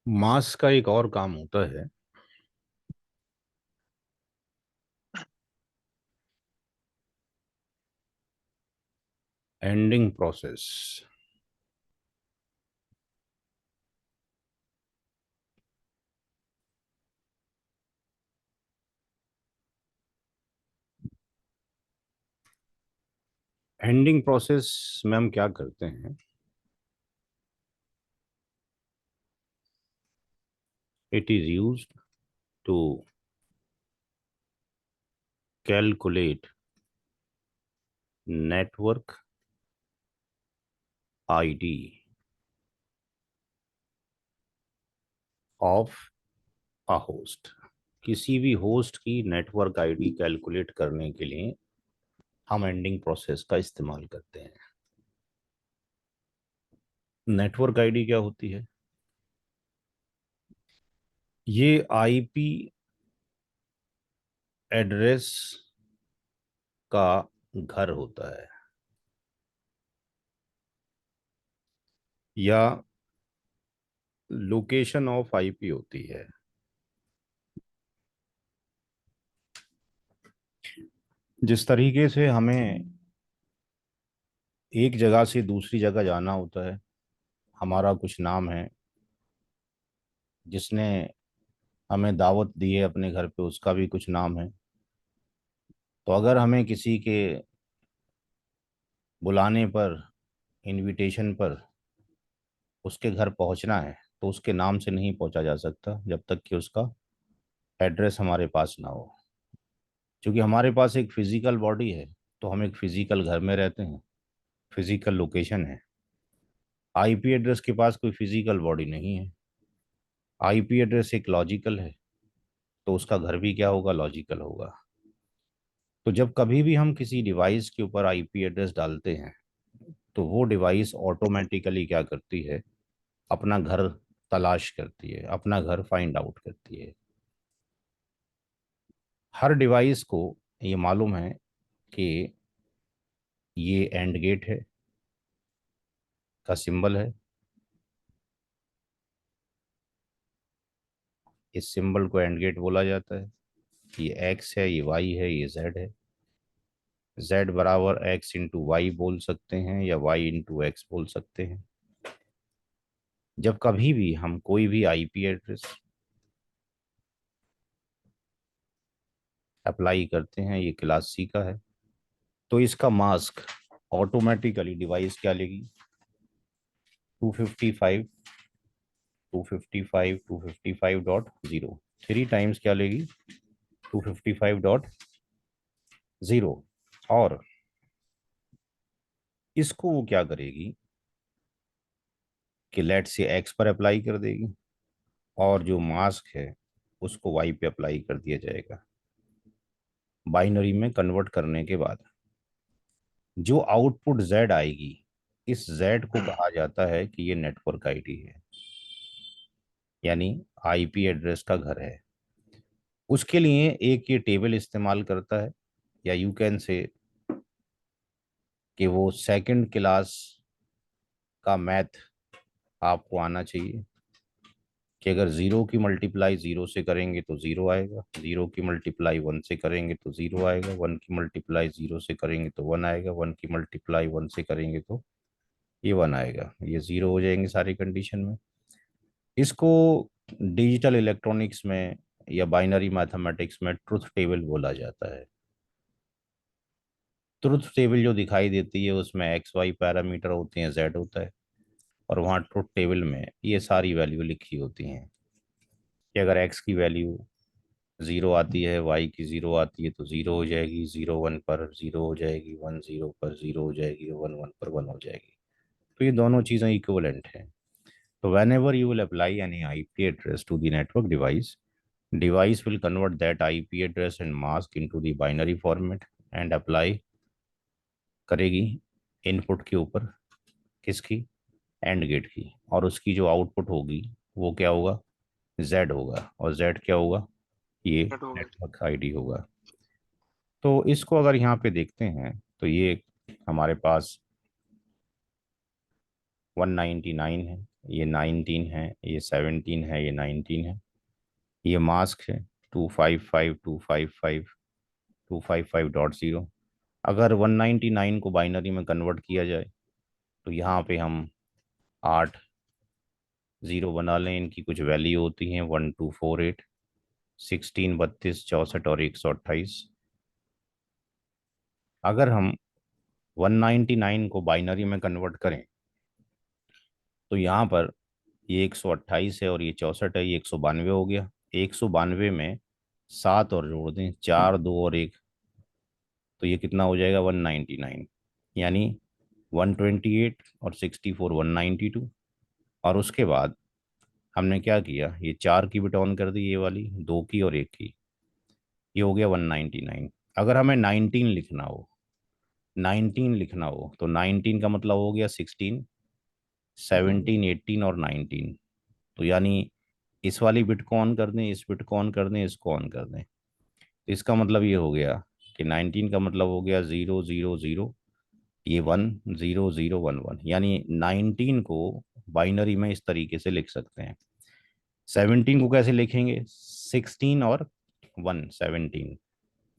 Speaker 1: मास का एक और काम होता है, एंडिंग प्रोसेस। एंडिंग प्रोसेस में हम क्या करते हैं, it is used to calculate network ID of a host. किसी भी होस्ट की नेटवर्क आईडी कैलकुलेट करने के लिए हम एंडिंग प्रोसेस का इस्तेमाल करते हैं। नेटवर्क आईडी क्या होती है? ये आईपी एड्रेस का घर होता है, या लोकेशन ऑफ आईपी होती है। जिस तरीके से हमें एक जगह से दूसरी जगह जाना होता है, हमारा कुछ नाम है, जिसने हमें दावत दी है अपने घर पे उसका भी कुछ नाम है। तो अगर हमें किसी के बुलाने पर, इनविटेशन पर उसके घर पहुंचना है, तो उसके नाम से नहीं पहुंचा जा सकता जब तक कि उसका एड्रेस हमारे पास ना हो। क्योंकि हमारे पास एक फिजिकल बॉडी है, तो हम एक फिजिकल घर में रहते हैं, फिजिकल लोकेशन है। आईपी एड्रेस के पास कोई फिजिकल बॉडी नहीं है। आईपी एड्रेस एक लॉजिकल है, तो उसका घर भी क्या होगा, लॉजिकल होगा। तो जब कभी भी हम किसी डिवाइस के ऊपर आईपी एड्रेस डालते हैं, तो वो डिवाइस ऑटोमेटिकली क्या करती है, अपना घर तलाश करती है, अपना घर फाइंड आउट करती है। हर डिवाइस को ये मालूम है कि ये एंड गेट है का सिंबल है, इस सिंबल को एंड गेट बोला जाता है। ये x है, ये y है, ये z है। z बराबर x इंटू वाई बोल सकते हैं या y इंटू एक्स बोल सकते हैं। जब कभी भी हम कोई भी आईपी एड्रेस अप्लाई करते हैं, ये क्लास सी का है, तो इसका मास्क ऑटोमेटिकली डिवाइस क्या लेगी, 255 255 255.0, 3 टाइम्स क्या लेगी, 255.0। और इसको वो क्या करेगी कि लेट से एक्स पर अप्लाई कर देगी, और जो मास्क है उसको वाई पे अप्लाई कर दिया जाएगा। बाइनरी में कन्वर्ट करने के बाद जो आउटपुट z आएगी, इस z को कहा जाता है कि ये नेटवर्क आईडी है, यानी आईपी एड्रेस का घर है। उसके लिए एक ये टेबल इस्तेमाल करता है, या यू कैन से कि वो सेकंड क्लास का मैथ आपको आना चाहिए कि अगर जीरो की मल्टीप्लाई जीरो से करेंगे तो जीरो आएगा, जीरो की मल्टीप्लाई वन से करेंगे तो जीरो आएगा, वन की मल्टीप्लाई जीरो से करेंगे तो वन आएगा, वन की मल्टीप्लाई वन से करेंगे तो ये वन आएगा। ये जीरो हो जाएंगे सारी कंडीशन में। इसको डिजिटल इलेक्ट्रॉनिक्स में या बाइनरी मैथमेटिक्स में ट्रुथ टेबल बोला जाता है। ट्रुथ टेबल जो दिखाई देती है उसमें एक्स वाई पैरामीटर होते हैं, जेड होता है, और वहाँ ट्रुथ टेबल में ये सारी वैल्यू लिखी होती हैं कि अगर एक्स की वैल्यू ज़ीरो आती है, वाई की ज़ीरो आती है तो ज़ीरो हो जाएगी, ज़ीरो वन पर ज़ीरो हो जाएगी, वन ज़ीरो पर ज़ीरो हो जाएगी, वन वन पर वन हो जाएगी। तो ये दोनों चीज़ें इक्विवेलेंट हैं। तो whenever you will apply any IP address to the network device, device will convert that IP address and mask into the binary format and apply करेगी इनपुट के ऊपर, किसकी, एंड गेट की, और उसकी जो आउटपुट होगी वो क्या होगा, z होगा, और z क्या होगा, ये
Speaker 2: That होगा।
Speaker 1: नेटवर्क आईडी होगा। तो इसको अगर यहाँ पे देखते हैं तो ये हमारे पास 199 है, ये 19 है, ये 17 है, ये 19 है, ये मास्क है 255.255.0। अगर 199 को बाइनरी में कन्वर्ट किया जाए तो यहाँ पे हम 8 ज़ीरो बना लें, इनकी कुछ वैल्यू होती हैं 1248, 16, 32, 64 और 128। अगर हम 199 को बाइनरी में कन्वर्ट करें तो यहाँ पर ये 128 है और ये 64 है, ये 192 हो गया। 192 में 7 और जोड़ दें, 4, 2 और 1, तो ये कितना हो जाएगा 199, यानी 128 और 64 192। और उसके बाद हमने क्या किया, ये 4 की बिट ऑन कर दी, ये वाली 2 की और 1 की, ये हो गया 199। अगर हमें 19 लिखना हो, 19 लिखना हो तो 19 का मतलब हो गया 16, 17, 18 और 19। तो यानी इस वाली बिट को ऑन कर दें, इस बिट को ऑन कर दें, इसको ऑन कर दें, तो इसका मतलब ये हो गया कि 19 का मतलब हो गया 0 0 0, ये 1 0 0 1 1, यानी 19 को बाइनरी में इस तरीके से लिख सकते हैं। 17 को कैसे लिखेंगे, 16 और 1, 17,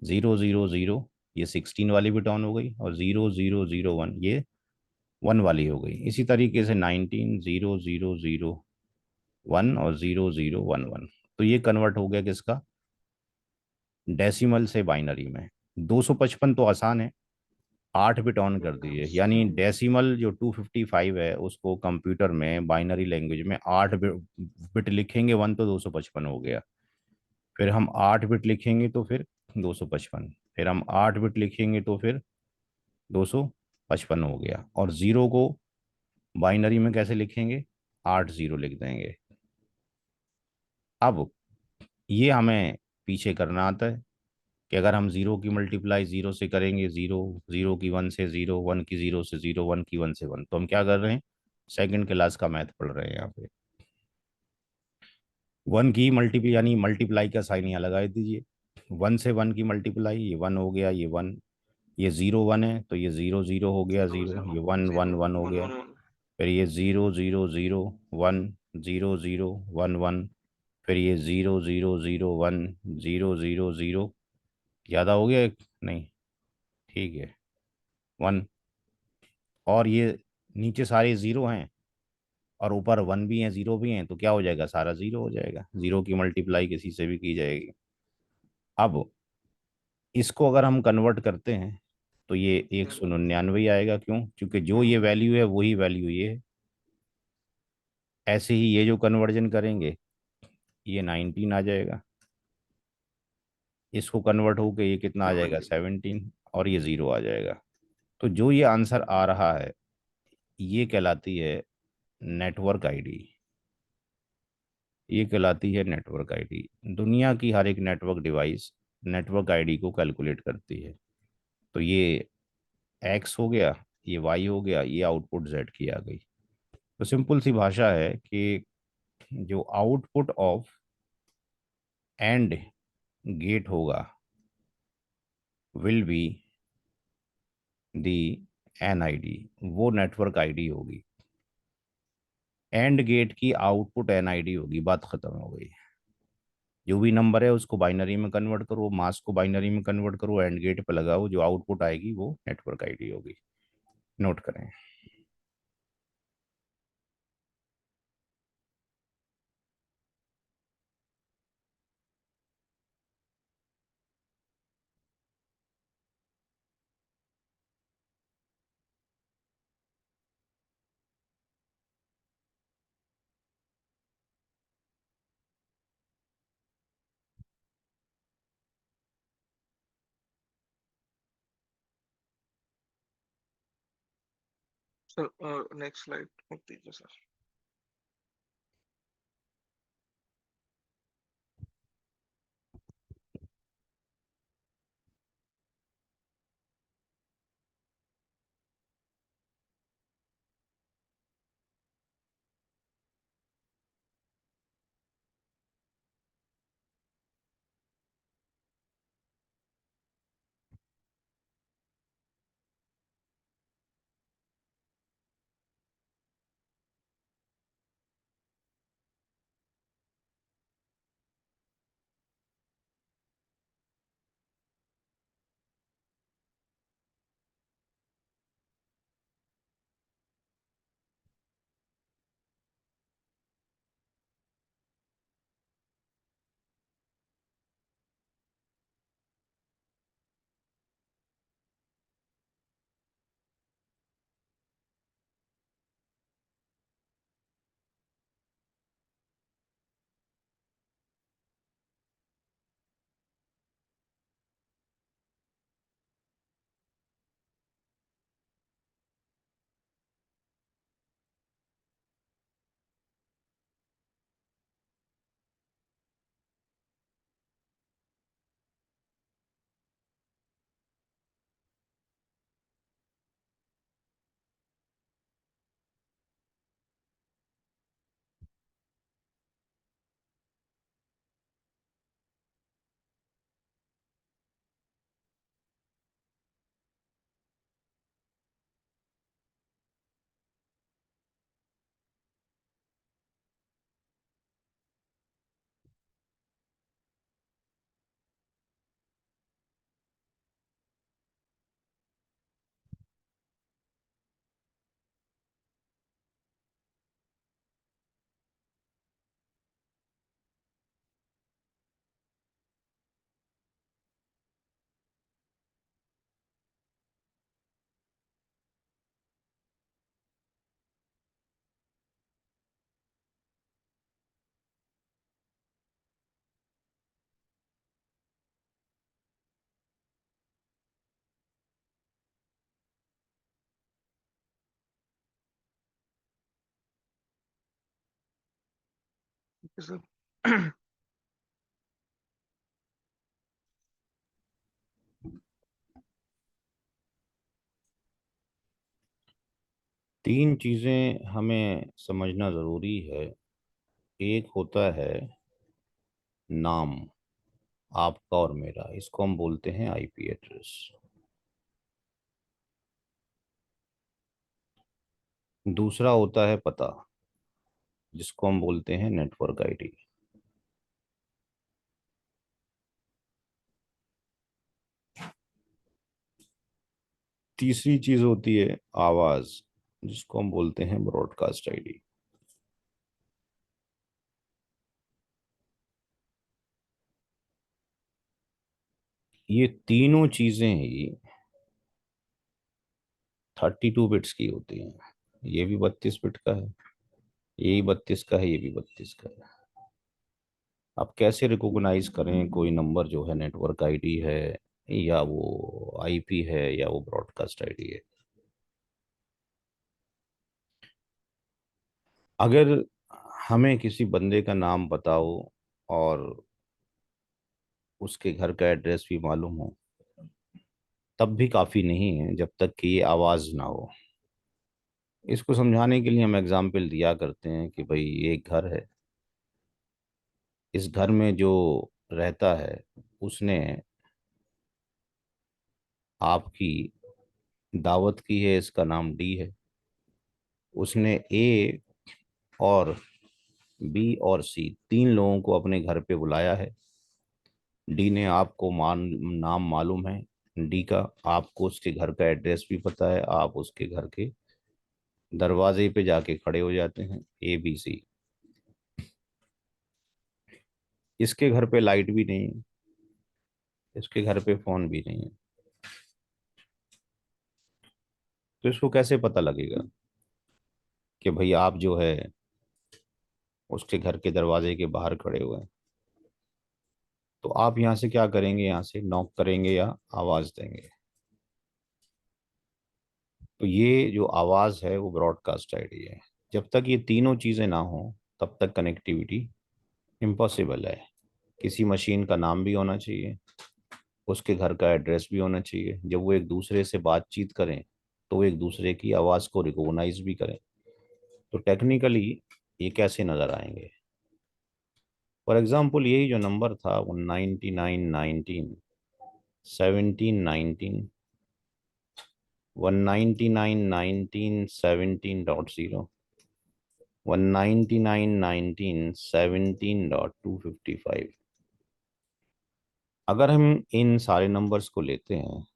Speaker 1: 0 0 0, ये 16 वाली बिट ऑन हो गई, और 0 0 0 1 ये 1 वाली हो गई। इसी तरीके से 19 0 0 0 1 और 0 0 1 1, तो ये कन्वर्ट हो गया किसका, डेसिमल से बाइनरी में। 255 तो आसान है, 8 बिट ऑन कर दीजिए, यानी डेसिमल जो 255 है उसको कंप्यूटर में बाइनरी लैंग्वेज में 8 बिट लिखेंगे, 1 तो 255 हो गया। फिर हम 8 बिट लिखेंगे तो फिर 255, फिर हम 8 बिट लिखेंगे तो फिर 255 हो गया। और ज़ीरो को बाइनरी में कैसे लिखेंगे, 8 ज़ीरो लिख देंगे। अब ये हमें पीछे करना आता है कि अगर हम ज़ीरो की मल्टीप्लाई ज़ीरो से करेंगे, ज़ीरो, ज़ीरो की वन से ज़ीरो, वन की ज़ीरो से ज़ीरो, वन की वन से वन, तो हम क्या कर रहे हैं, सेकंड क्लास का मैथ पढ़ रहे हैं यहाँ पे। वन की मल्टीप्लाई यानी मल्टीप्लाई का साइन यहाँ लगा दीजिए, वन से वन की मल्टीप्लाई, ये वन हो गया, ये वन, ये ज़ीरो वन है तो ये ज़ीरो ज़ीरो हो गया ज़ीरो, ये वन वन वन हो गया, फिर ये zero zero zero one, zero zero one one, फिर ये 0 0 0 1 0 0 0, ज़्यादा हो गया नहीं, ठीक है, 1, और ये नीचे सारे ज़ीरो हैं और ऊपर 1 भी हैं, 0 भी हैं, तो क्या हो जाएगा, सारा ज़ीरो हो जाएगा, ज़ीरो की मल्टीप्लाई किसी से भी की जाएगी। अब इसको अगर हम कन्वर्ट करते हैं तो ये 199 आएगा, क्यों, क्योंकि जो ये वैल्यू है वही वैल्यू ये है। ऐसे ही ये जो कन्वर्जन करेंगे ये 19 आ जाएगा, इसको कन्वर्ट होके ये कितना आ जाएगा, 17, और ये 0 आ जाएगा। तो जो ये आंसर आ रहा है ये कहलाती है नेटवर्क आईडी, ये कहलाती है नेटवर्क आईडी। दुनिया की हर एक नेटवर्क डिवाइस नेटवर्क आईडी को कैलकुलेट करती है। तो ये एक्स हो गया, ये वाई हो गया, ये आउटपुट जेड की आ गई। तो सिंपल सी भाषा है कि जो आउटपुट ऑफ एंड गेट होगा will be the N ID, वो नेटवर्क आईडी होगी। एंड गेट की आउटपुट एन आईडी होगी, बात खत्म हो गई। जो भी नंबर है उसको बाइनरी में कन्वर्ट करो, मास को बाइनरी में कन्वर्ट करो, एंड गेट पे लगाओ, जो आउटपुट आएगी वो नेटवर्क आईडी होगी। नोट करें।
Speaker 2: सर नेक्स्ट स्लाइड मत दीजिए सर। सर
Speaker 1: 3 चीज़ें हमें समझना ज़रूरी है। एक होता है नाम, आपका और मेरा, इसको हम बोलते हैं आईपी एड्रेस। दूसरा होता है पता, जिसको हम बोलते हैं नेटवर्क आईडी। तीसरी चीज होती है आवाज, जिसको हम बोलते हैं ब्रॉडकास्ट आईडी। ये तीनों चीजें ही 32 बिट्स की होती हैं। ये भी 32 बिट का है, ये भी 32 का है, ये भी 32 का है। अब कैसे रिकॉग्नाइज करें कोई नंबर जो है नेटवर्क आईडी है, या वो आईपी है, या वो ब्रॉडकास्ट आईडी है? अगर हमें किसी बंदे का नाम बताओ और उसके घर का एड्रेस भी मालूम हो, तब भी काफ़ी नहीं है जब तक कि ये आवाज़ ना हो। इसको समझाने के लिए हम एग्जाम्पल दिया करते हैं कि भाई ये एक घर है, इस घर में जो रहता है उसने आपकी दावत की है, इसका नाम डी है। उसने ए और बी और सी तीन लोगों को अपने घर पे बुलाया है। डी ने आपको नाम मालूम है डी का, आपको उसके घर का एड्रेस भी पता है, आप उसके घर के दरवाजे पे जाके खड़े हो जाते हैं, ए बी सी। इसके घर पे लाइट भी नहीं है, इसके घर पे फोन भी नहीं है, तो इसको कैसे पता लगेगा कि भाई आप जो है उसके घर के दरवाजे के बाहर खड़े हुए हैं? तो आप यहाँ से क्या करेंगे, यहाँ से नॉक करेंगे या आवाज देंगे? तो ये जो आवाज है वो ब्रॉडकास्ट आईडी है। जब तक ये तीनों चीजें ना हो तब तक कनेक्टिविटी इम्पॉसिबल है। किसी मशीन का नाम भी होना चाहिए, उसके घर का एड्रेस भी होना चाहिए, जब वो एक दूसरे से बातचीत करें तो वो एक दूसरे की आवाज़ को रिकॉग्नाइज भी करें। तो टेक्निकली ये कैसे नज़र आएंगे? फॉर एग्जांपल यही जो नंबर था वो 9919 1719 1991917.0 1991917.255। अगर हम इन सारे नंबर्स को लेते हैं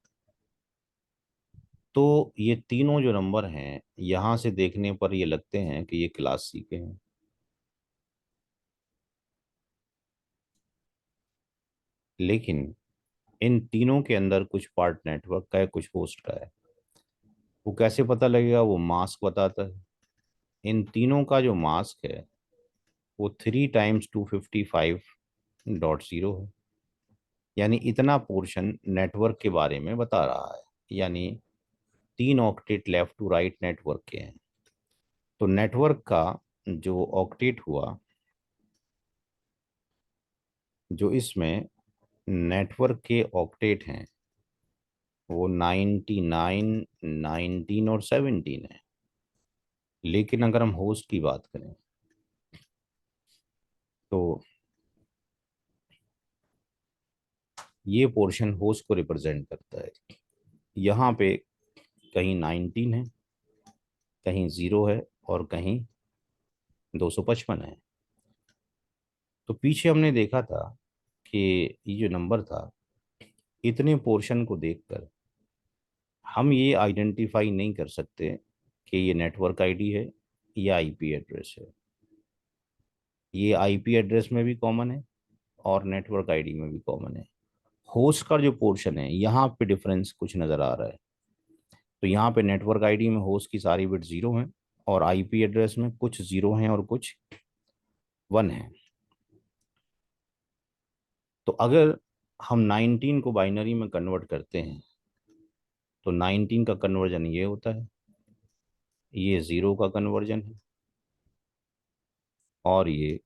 Speaker 1: तो ये तीनों जो नंबर हैं यहाँ से देखने पर ये लगते हैं कि ये क्लास सी के हैं। लेकिन इन तीनों के अंदर कुछ पार्ट नेटवर्क का है, कुछ होस्ट का है। वो कैसे पता लगेगा? वो मास्क बताता है। इन तीनों का जो मास्क है वो 3 × 255.0 है, यानी इतना पोर्शन नेटवर्क के बारे में बता रहा है। यानी 3 octet left to right network के हैं। तो नेटवर्क का जो ऑक्टेट हुआ, जो इसमें नेटवर्क के ऑक्टेट हैं वो 99 19 और 17 है। लेकिन अगर हम होस्ट की बात करें तो ये पोर्शन होस्ट को रिप्रेजेंट करता है। यहाँ पे कहीं 19 है, कहीं 0 है, और कहीं 255 है। तो पीछे हमने देखा था कि ये जो नंबर था, इतने पोर्शन को देखकर हम ये आइडेंटिफाई नहीं कर सकते कि ये नेटवर्क आईडी है या आईपी एड्रेस है। ये आईपी एड्रेस में भी कॉमन है और नेटवर्क आईडी में भी कॉमन है। होस्ट का जो पोर्शन है यहाँ पे डिफरेंस कुछ नज़र आ रहा है। तो यहाँ पे नेटवर्क आईडी में होस्ट की सारी बिट 0 हैं, और आईपी एड्रेस में कुछ 0 हैं और कुछ 1 हैं। तो अगर हम 19 को बाइनरी में कन्वर्ट करते हैं तो 19 का कन्वर्जन ये होता है, ये 0 का कन्वर्जन है, और ये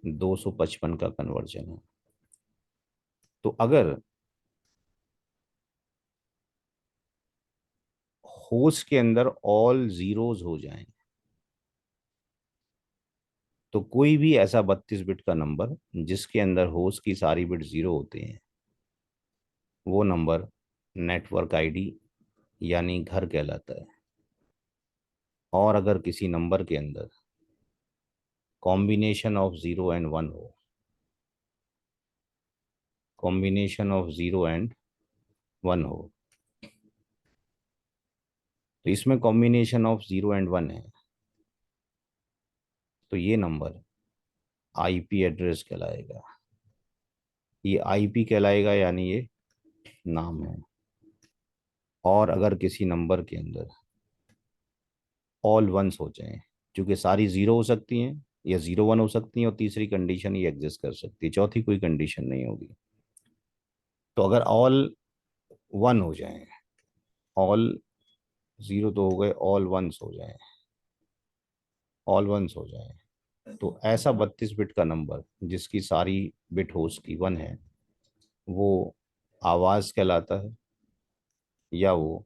Speaker 1: 255 का कन्वर्जन है। तो अगर होस्ट के अंदर ऑल जीरोज हो जाएं तो कोई भी ऐसा 32 बिट का नंबर जिसके अंदर होस्ट की सारी बिट 0 होते हैं, वो नंबर नेटवर्क आईडी यानी घर कहलाता है। और अगर किसी नंबर के अंदर कॉम्बिनेशन ऑफ 0 एंड 1 हो, कॉम्बिनेशन ऑफ 0 एंड 1 हो, तो इसमें कॉम्बिनेशन ऑफ 0 और 1 है, तो ये नंबर आईपी एड्रेस कहलाएगा। ये आईपी कहलाएगा, यानी ये नाम है। और अगर किसी नंबर के अंदर ऑल वंस हो जाए, क्योंकि सारी जीरो हो सकती हैं या 0 1 हो सकती हैं, और तीसरी कंडीशन ये एग्जिस्ट कर सकती है, चौथी कोई कंडीशन नहीं होगी। तो अगर ऑल वन हो जाए, ऑल जीरो तो हो गए, ऑल वंस हो जाए, ऑल वंस हो जाए, तो ऐसा 32 बिट का नंबर जिसकी सारी बिट होस्ट की 1 है, वो आवाज कहलाता है, या वो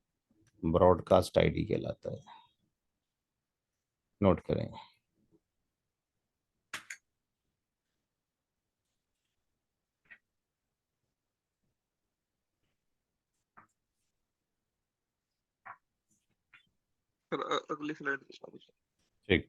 Speaker 1: ब्रॉडकास्ट आईडी कहलाता है। नोट करें।
Speaker 2: सर अगली स्लाइड दिखा दीजिए।
Speaker 1: ठीक।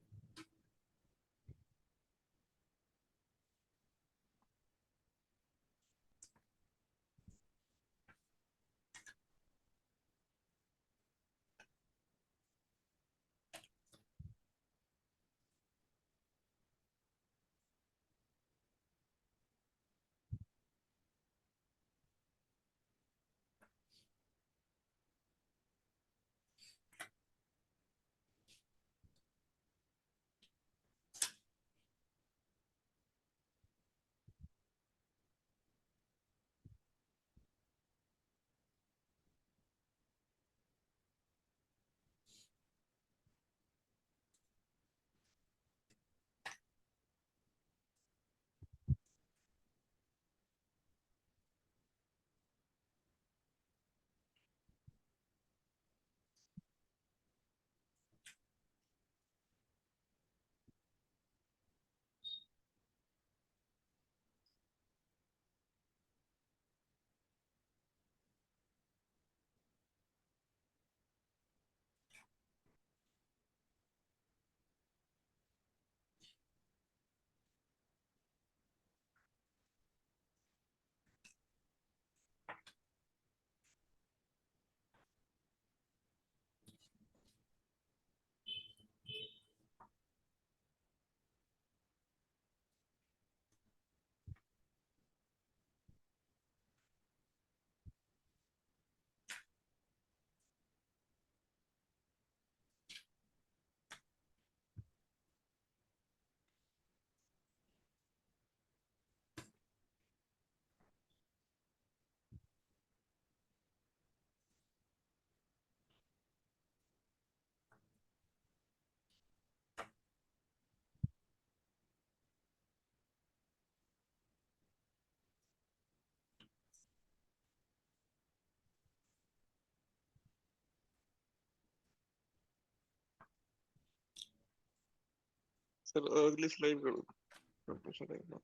Speaker 2: सर अगली स्लाइड करो सर एक बार।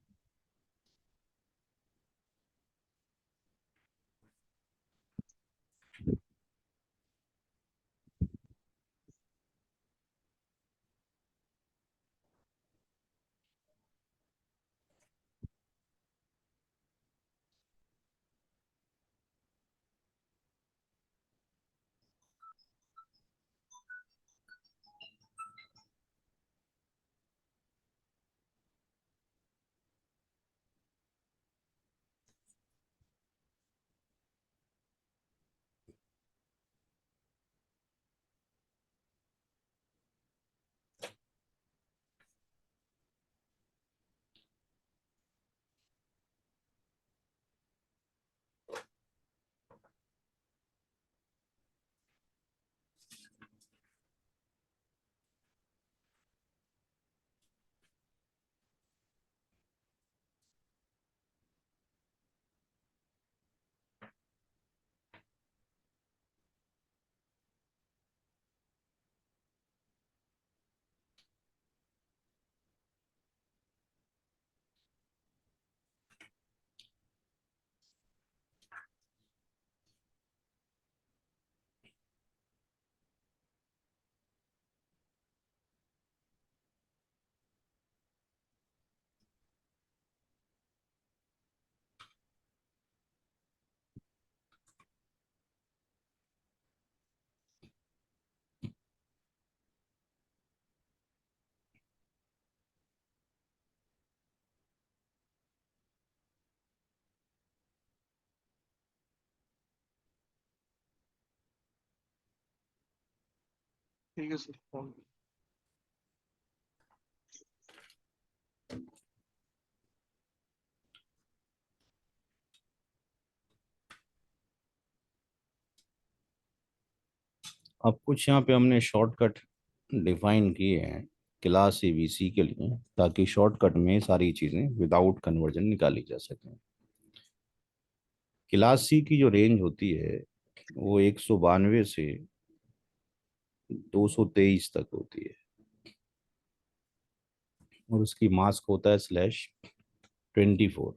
Speaker 2: ठीक है सर, फोन।
Speaker 1: अब कुछ यहाँ पे हमने शॉर्टकट डिफाइन किए हैं क्लास ABC के लिए, ताकि शॉर्टकट में सारी चीज़ें विदाउट कन्वर्जन निकाली जा सकें। क्लास C की जो रेंज होती है वो 192 से 223 तक होती है, और उसकी मास्क होता है /24।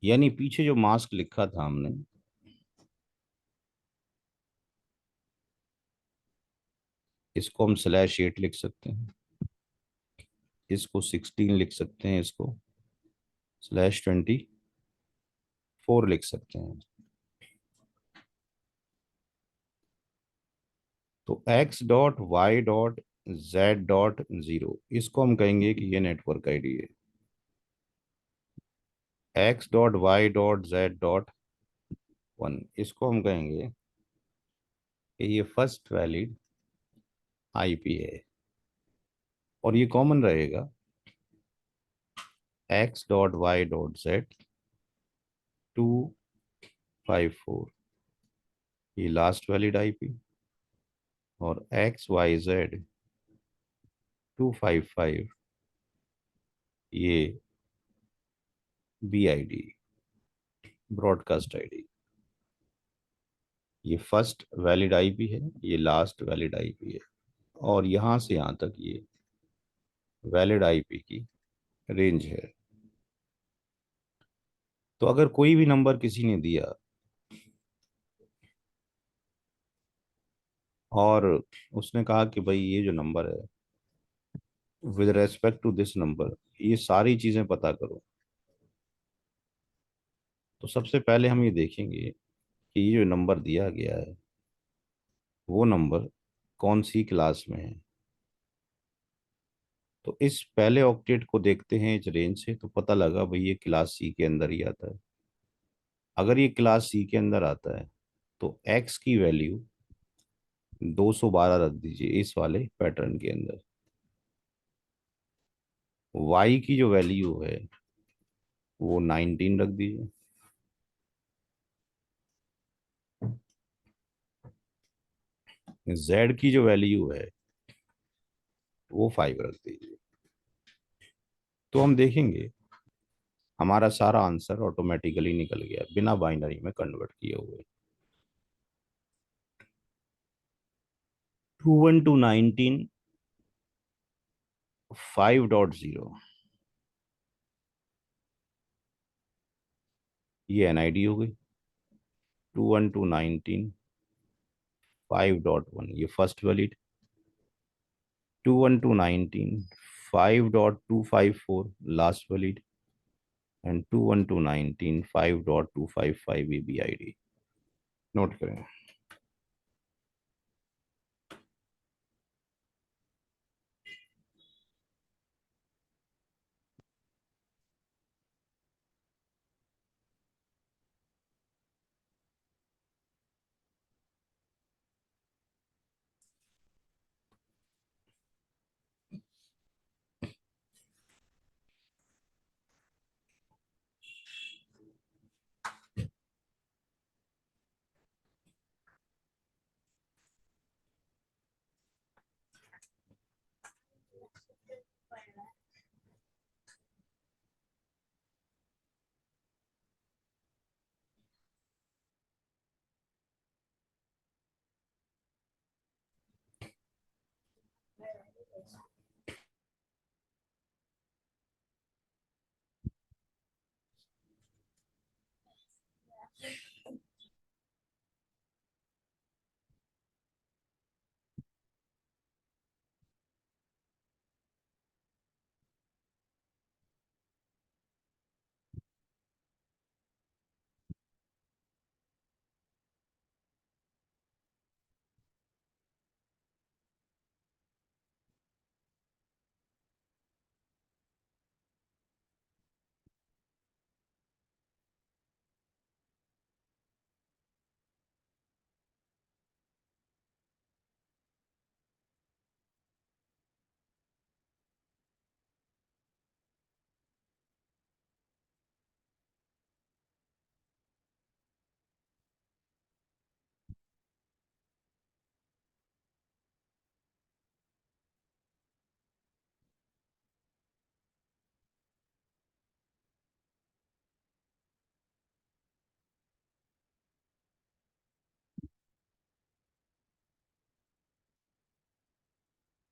Speaker 1: यानी पीछे जो मास्क लिखा था हमने, इसको हम /8 लिख सकते हैं, इसको 16 लिख सकते हैं, इसको /24 लिख सकते हैं। तो x.y.z.0 इसको हम कहेंगे कि ये नेटवर्क आईडी है। x.y.z.1 इसको हम कहेंगे कि ये फर्स्ट वैलिड IP है, और ये कॉमन रहेगा x.y.z.254, ये लास्ट वैलिड IP, और XYZ255 ये BID, ब्रॉडकास्ट ID। ये फर्स्ट वैलिड IP है, ये लास्ट वैलिड IP है, और यहाँ से यहाँ तक ये वैलिड IP की रेंज है। तो अगर कोई भी नंबर किसी ने दिया और उसने कहा कि भाई ये जो नंबर है with respect to this number ये सारी चीजें पता करो, तो सबसे पहले हम ये देखेंगे कि ये जो नंबर दिया गया है वो नंबर कौन सी क्लास में है। तो इस पहले ऑक्टेट को देखते हैं इस रेंज से, तो पता लगा भाई ये क्लास C के अंदर ही आता है। अगर ये क्लास C के अंदर आता है तो x की वैल्यू 212 रख दीजिए इस वाले पैटर्न के अंदर, y की जो वैल्यू है वो 19 रख दीजिए, z की जो वैल्यू है वो 5 रख दीजिए। तो हम देखेंगे हमारा सारा आंसर ऑटोमेटिकली निकल गया बिना बाइनरी में कन्वर्ट किए हुए। 21 to 19 5.0 ये NID हो गई। 21 to 19 5.1 ये first valid. 21 to 19 5.254 last valid, and 21 to 19 5.255 ये BID। नोट करें।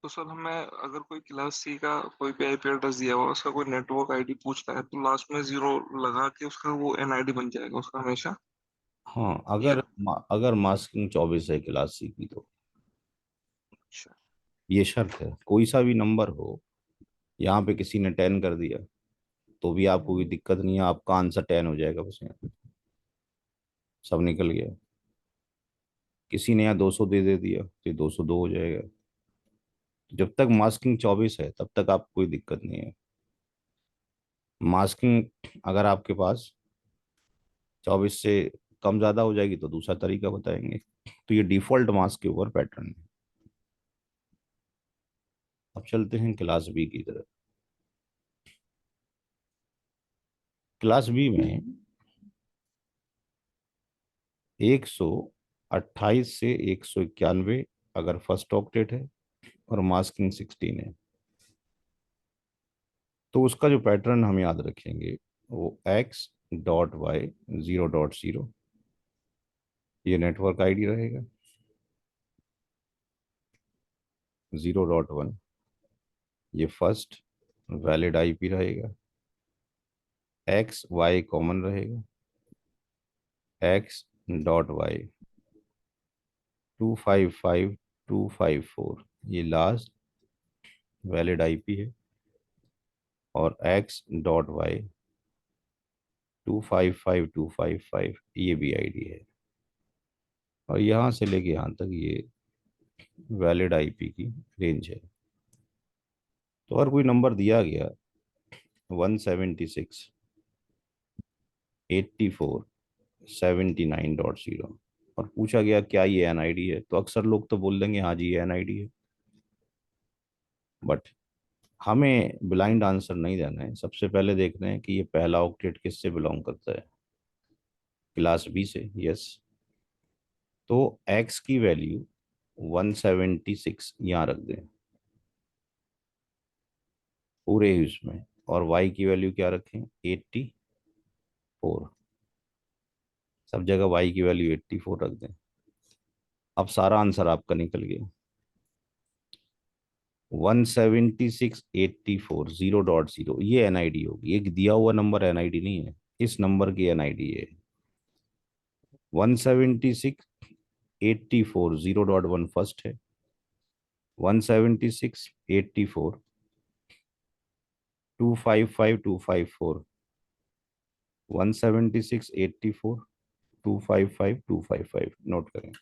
Speaker 2: तो सर हमें अगर कोई क्लास सी का कोई भी आईपी एड्रेस दिया हुआ उसका कोई नेटवर्क आईडी पूछता है तो लास्ट में जीरो लगा के उसका वो एनआईडी बन जाएगा उसका हमेशा।
Speaker 1: हाँ,
Speaker 2: या
Speaker 1: अगर मास्किंग 24 है क्लास सी की तो
Speaker 2: अच्छा।
Speaker 1: ये शर्त है। कोई सा भी नंबर हो, यहाँ पे किसी ने 10 कर दिया तो भी आपको कोई दिक्कत नहीं है, आपका आंसर 10 हो जाएगा बस, यहाँ सब निकल गया। किसी ने यहाँ 200 दे दिया तो ये 202 हो जाएगा। तो जब तक मास्किंग 24 है तब तक आपको कोई दिक्कत नहीं है। मास्किंग अगर आपके पास 24 से कम ज्यादा हो जाएगी तो दूसरा तरीका बताएंगे। तो ये डिफॉल्ट मास्क के ऊपर पैटर्न है। अब चलते हैं क्लास बी की तरफ। क्लास बी में 128 से 191 अगर फर्स्ट ऑक्टेट है और मास्किंग 16 है, तो उसका जो पैटर्न हम याद रखेंगे वो x.y 0.0, ये नेटवर्क आईडी रहेगा। 0.1 ये फर्स्ट वैलिड आईपी रहेगा। एक्स वाई कॉमन रहेगा। x.y 255254 ये लास्ट वैलिड आईपी है। और x.y 255255 ये भी आईडी है। और यहाँ से लेके यहाँ तक ये वैलिड आईपी की रेंज है। तो अगर कोई नंबर दिया गया 176 84 79.0 और पूछा गया क्या ये एनआईडी है, तो अक्सर लोग तो बोल देंगे हाँ जी ये एनआईडी है। बट हमें ब्लाइंड आंसर नहीं देना है। सबसे पहले देख रहे हैं कि ये पहला ऑक्टेट किससे बिलोंग करता है, क्लास बी से। यस, तो एक्स की वैल्यू 176 यहाँ रख दें पूरे उसमें, और वाई की वैल्यू क्या रखें 84। सब जगह वाई की वैल्यू 84 रख दें। अब सारा आंसर आपका निकल गया। 176 84 0.0 ये एनआईडी होगी। एक दिया हुआ नंबर एनआईडी नहीं है, इस नंबर की एनआईडी है 176 84 0.1 फर्स्ट है। 176 84 255254। 176 84 255255 नोट करें।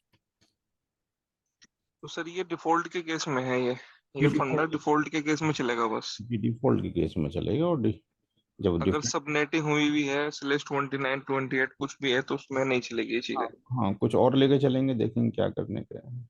Speaker 2: तो सर ये डिफॉल्ट के केस में है
Speaker 1: ये
Speaker 2: ये फंडा डिफॉल्ट के केस में चलेगा बस।
Speaker 1: डिफॉल्ट के केस में चलेगा। और जब
Speaker 2: अगर
Speaker 1: डिफॉल्ट,
Speaker 2: सबनेटिंग हुई भी है स्लेश 29 28 कुछ भी है तो उसमें नहीं चलेगी ये चीजें।
Speaker 1: हाँ कुछ और लेके चलेंगे, देखेंगे क्या करने का है।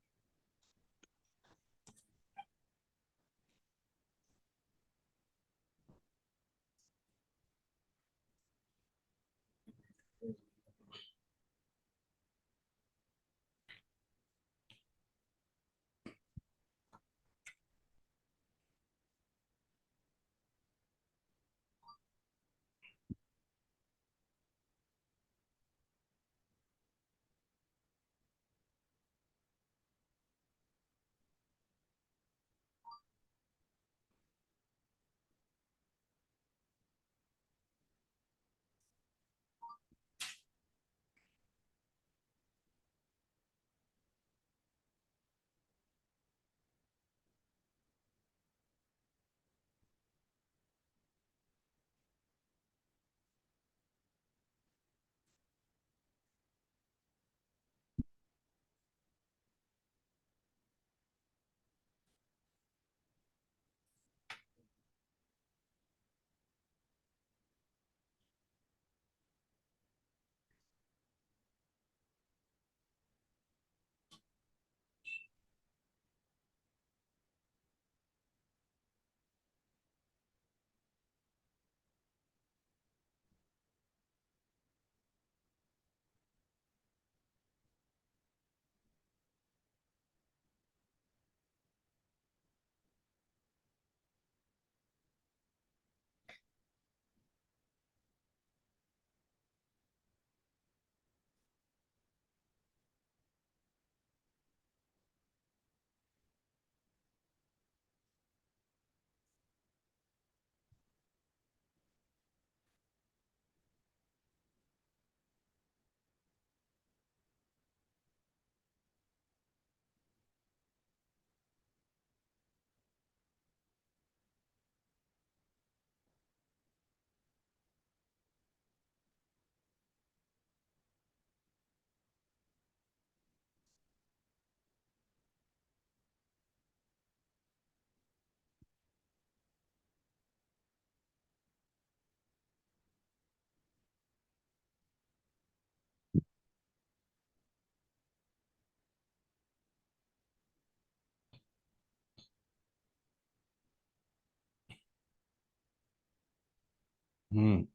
Speaker 1: हम्म।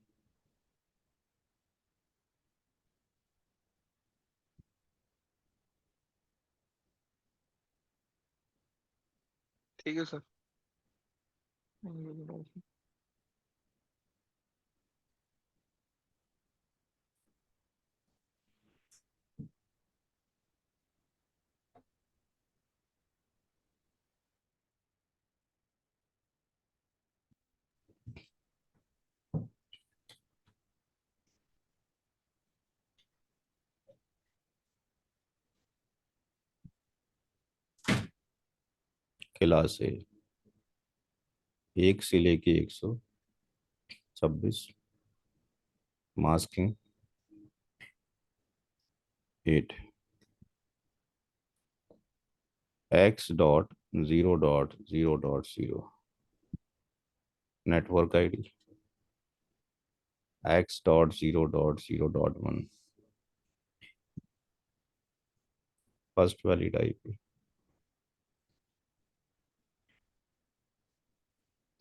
Speaker 2: ठीक है सर।
Speaker 1: क्लास ए 1 से लेके 126, masking 8, x.0.0.0, network ID x.0.0.1, first valid IP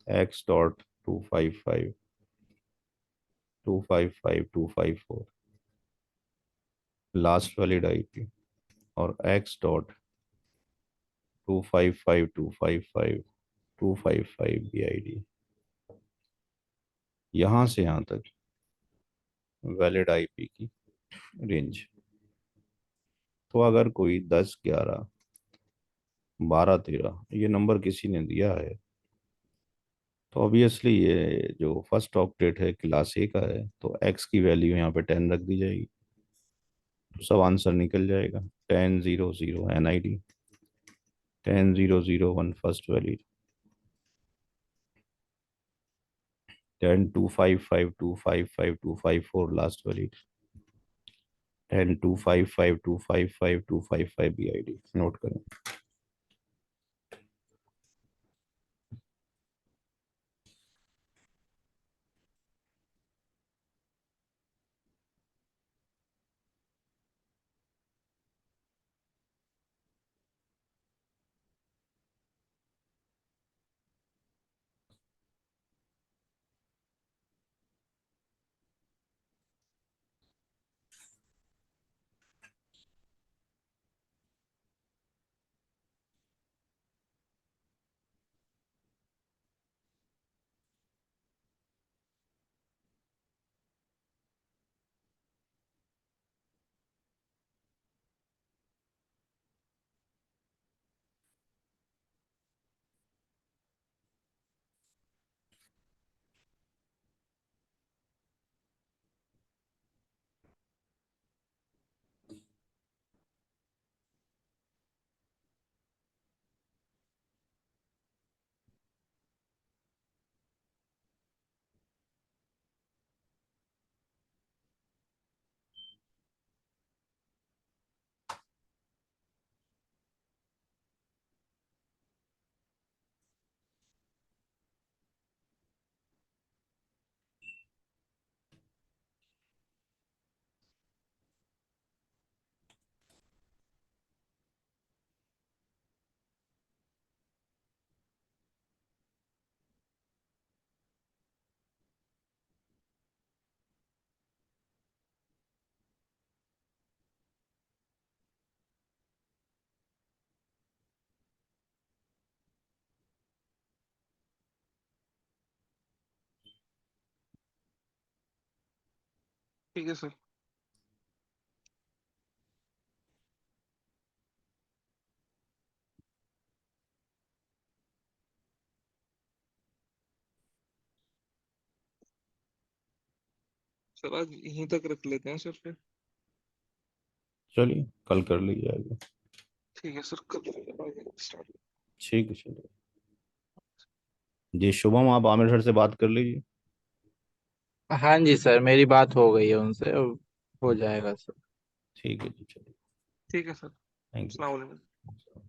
Speaker 1: x.255.255.254, last valid IP, और x.255.255.255 BID। यहाँ से यहाँ तक वैलिड आईपी की रेंज। तो अगर कोई 10, 11, 12, 13 ये नंबर किसी ने दिया है, तो ऑब्वियसली ये जो फर्स्ट ऑक्टेट है क्लास ए का है, तो एक्स की वैल्यू यहाँ पे 10 रख दी जाएगी, तो सब आंसर निकल जाएगा। 1000 NID, 10001 first value, 10255255 last value, 10255255 BID। Note करें।
Speaker 2: ठीक है सर। सर आज यहीं तक रख लेते हैं सर फिर।
Speaker 1: चलिए कल कर लीजिएगा।
Speaker 2: ठीक है सर, कल स्टार्ट।
Speaker 1: ठीक है, चलिए जी। शुभम, आप आमिर सर से बात कर लीजिए।
Speaker 3: हाँ जी सर, मेरी बात हो गई है उनसे, अब हो जाएगा सर।
Speaker 1: ठीक है जी, चलिए।
Speaker 2: ठीक है सर।
Speaker 1: थैंक
Speaker 2: अस्सलाम वालेकुम।
Speaker 1: यू।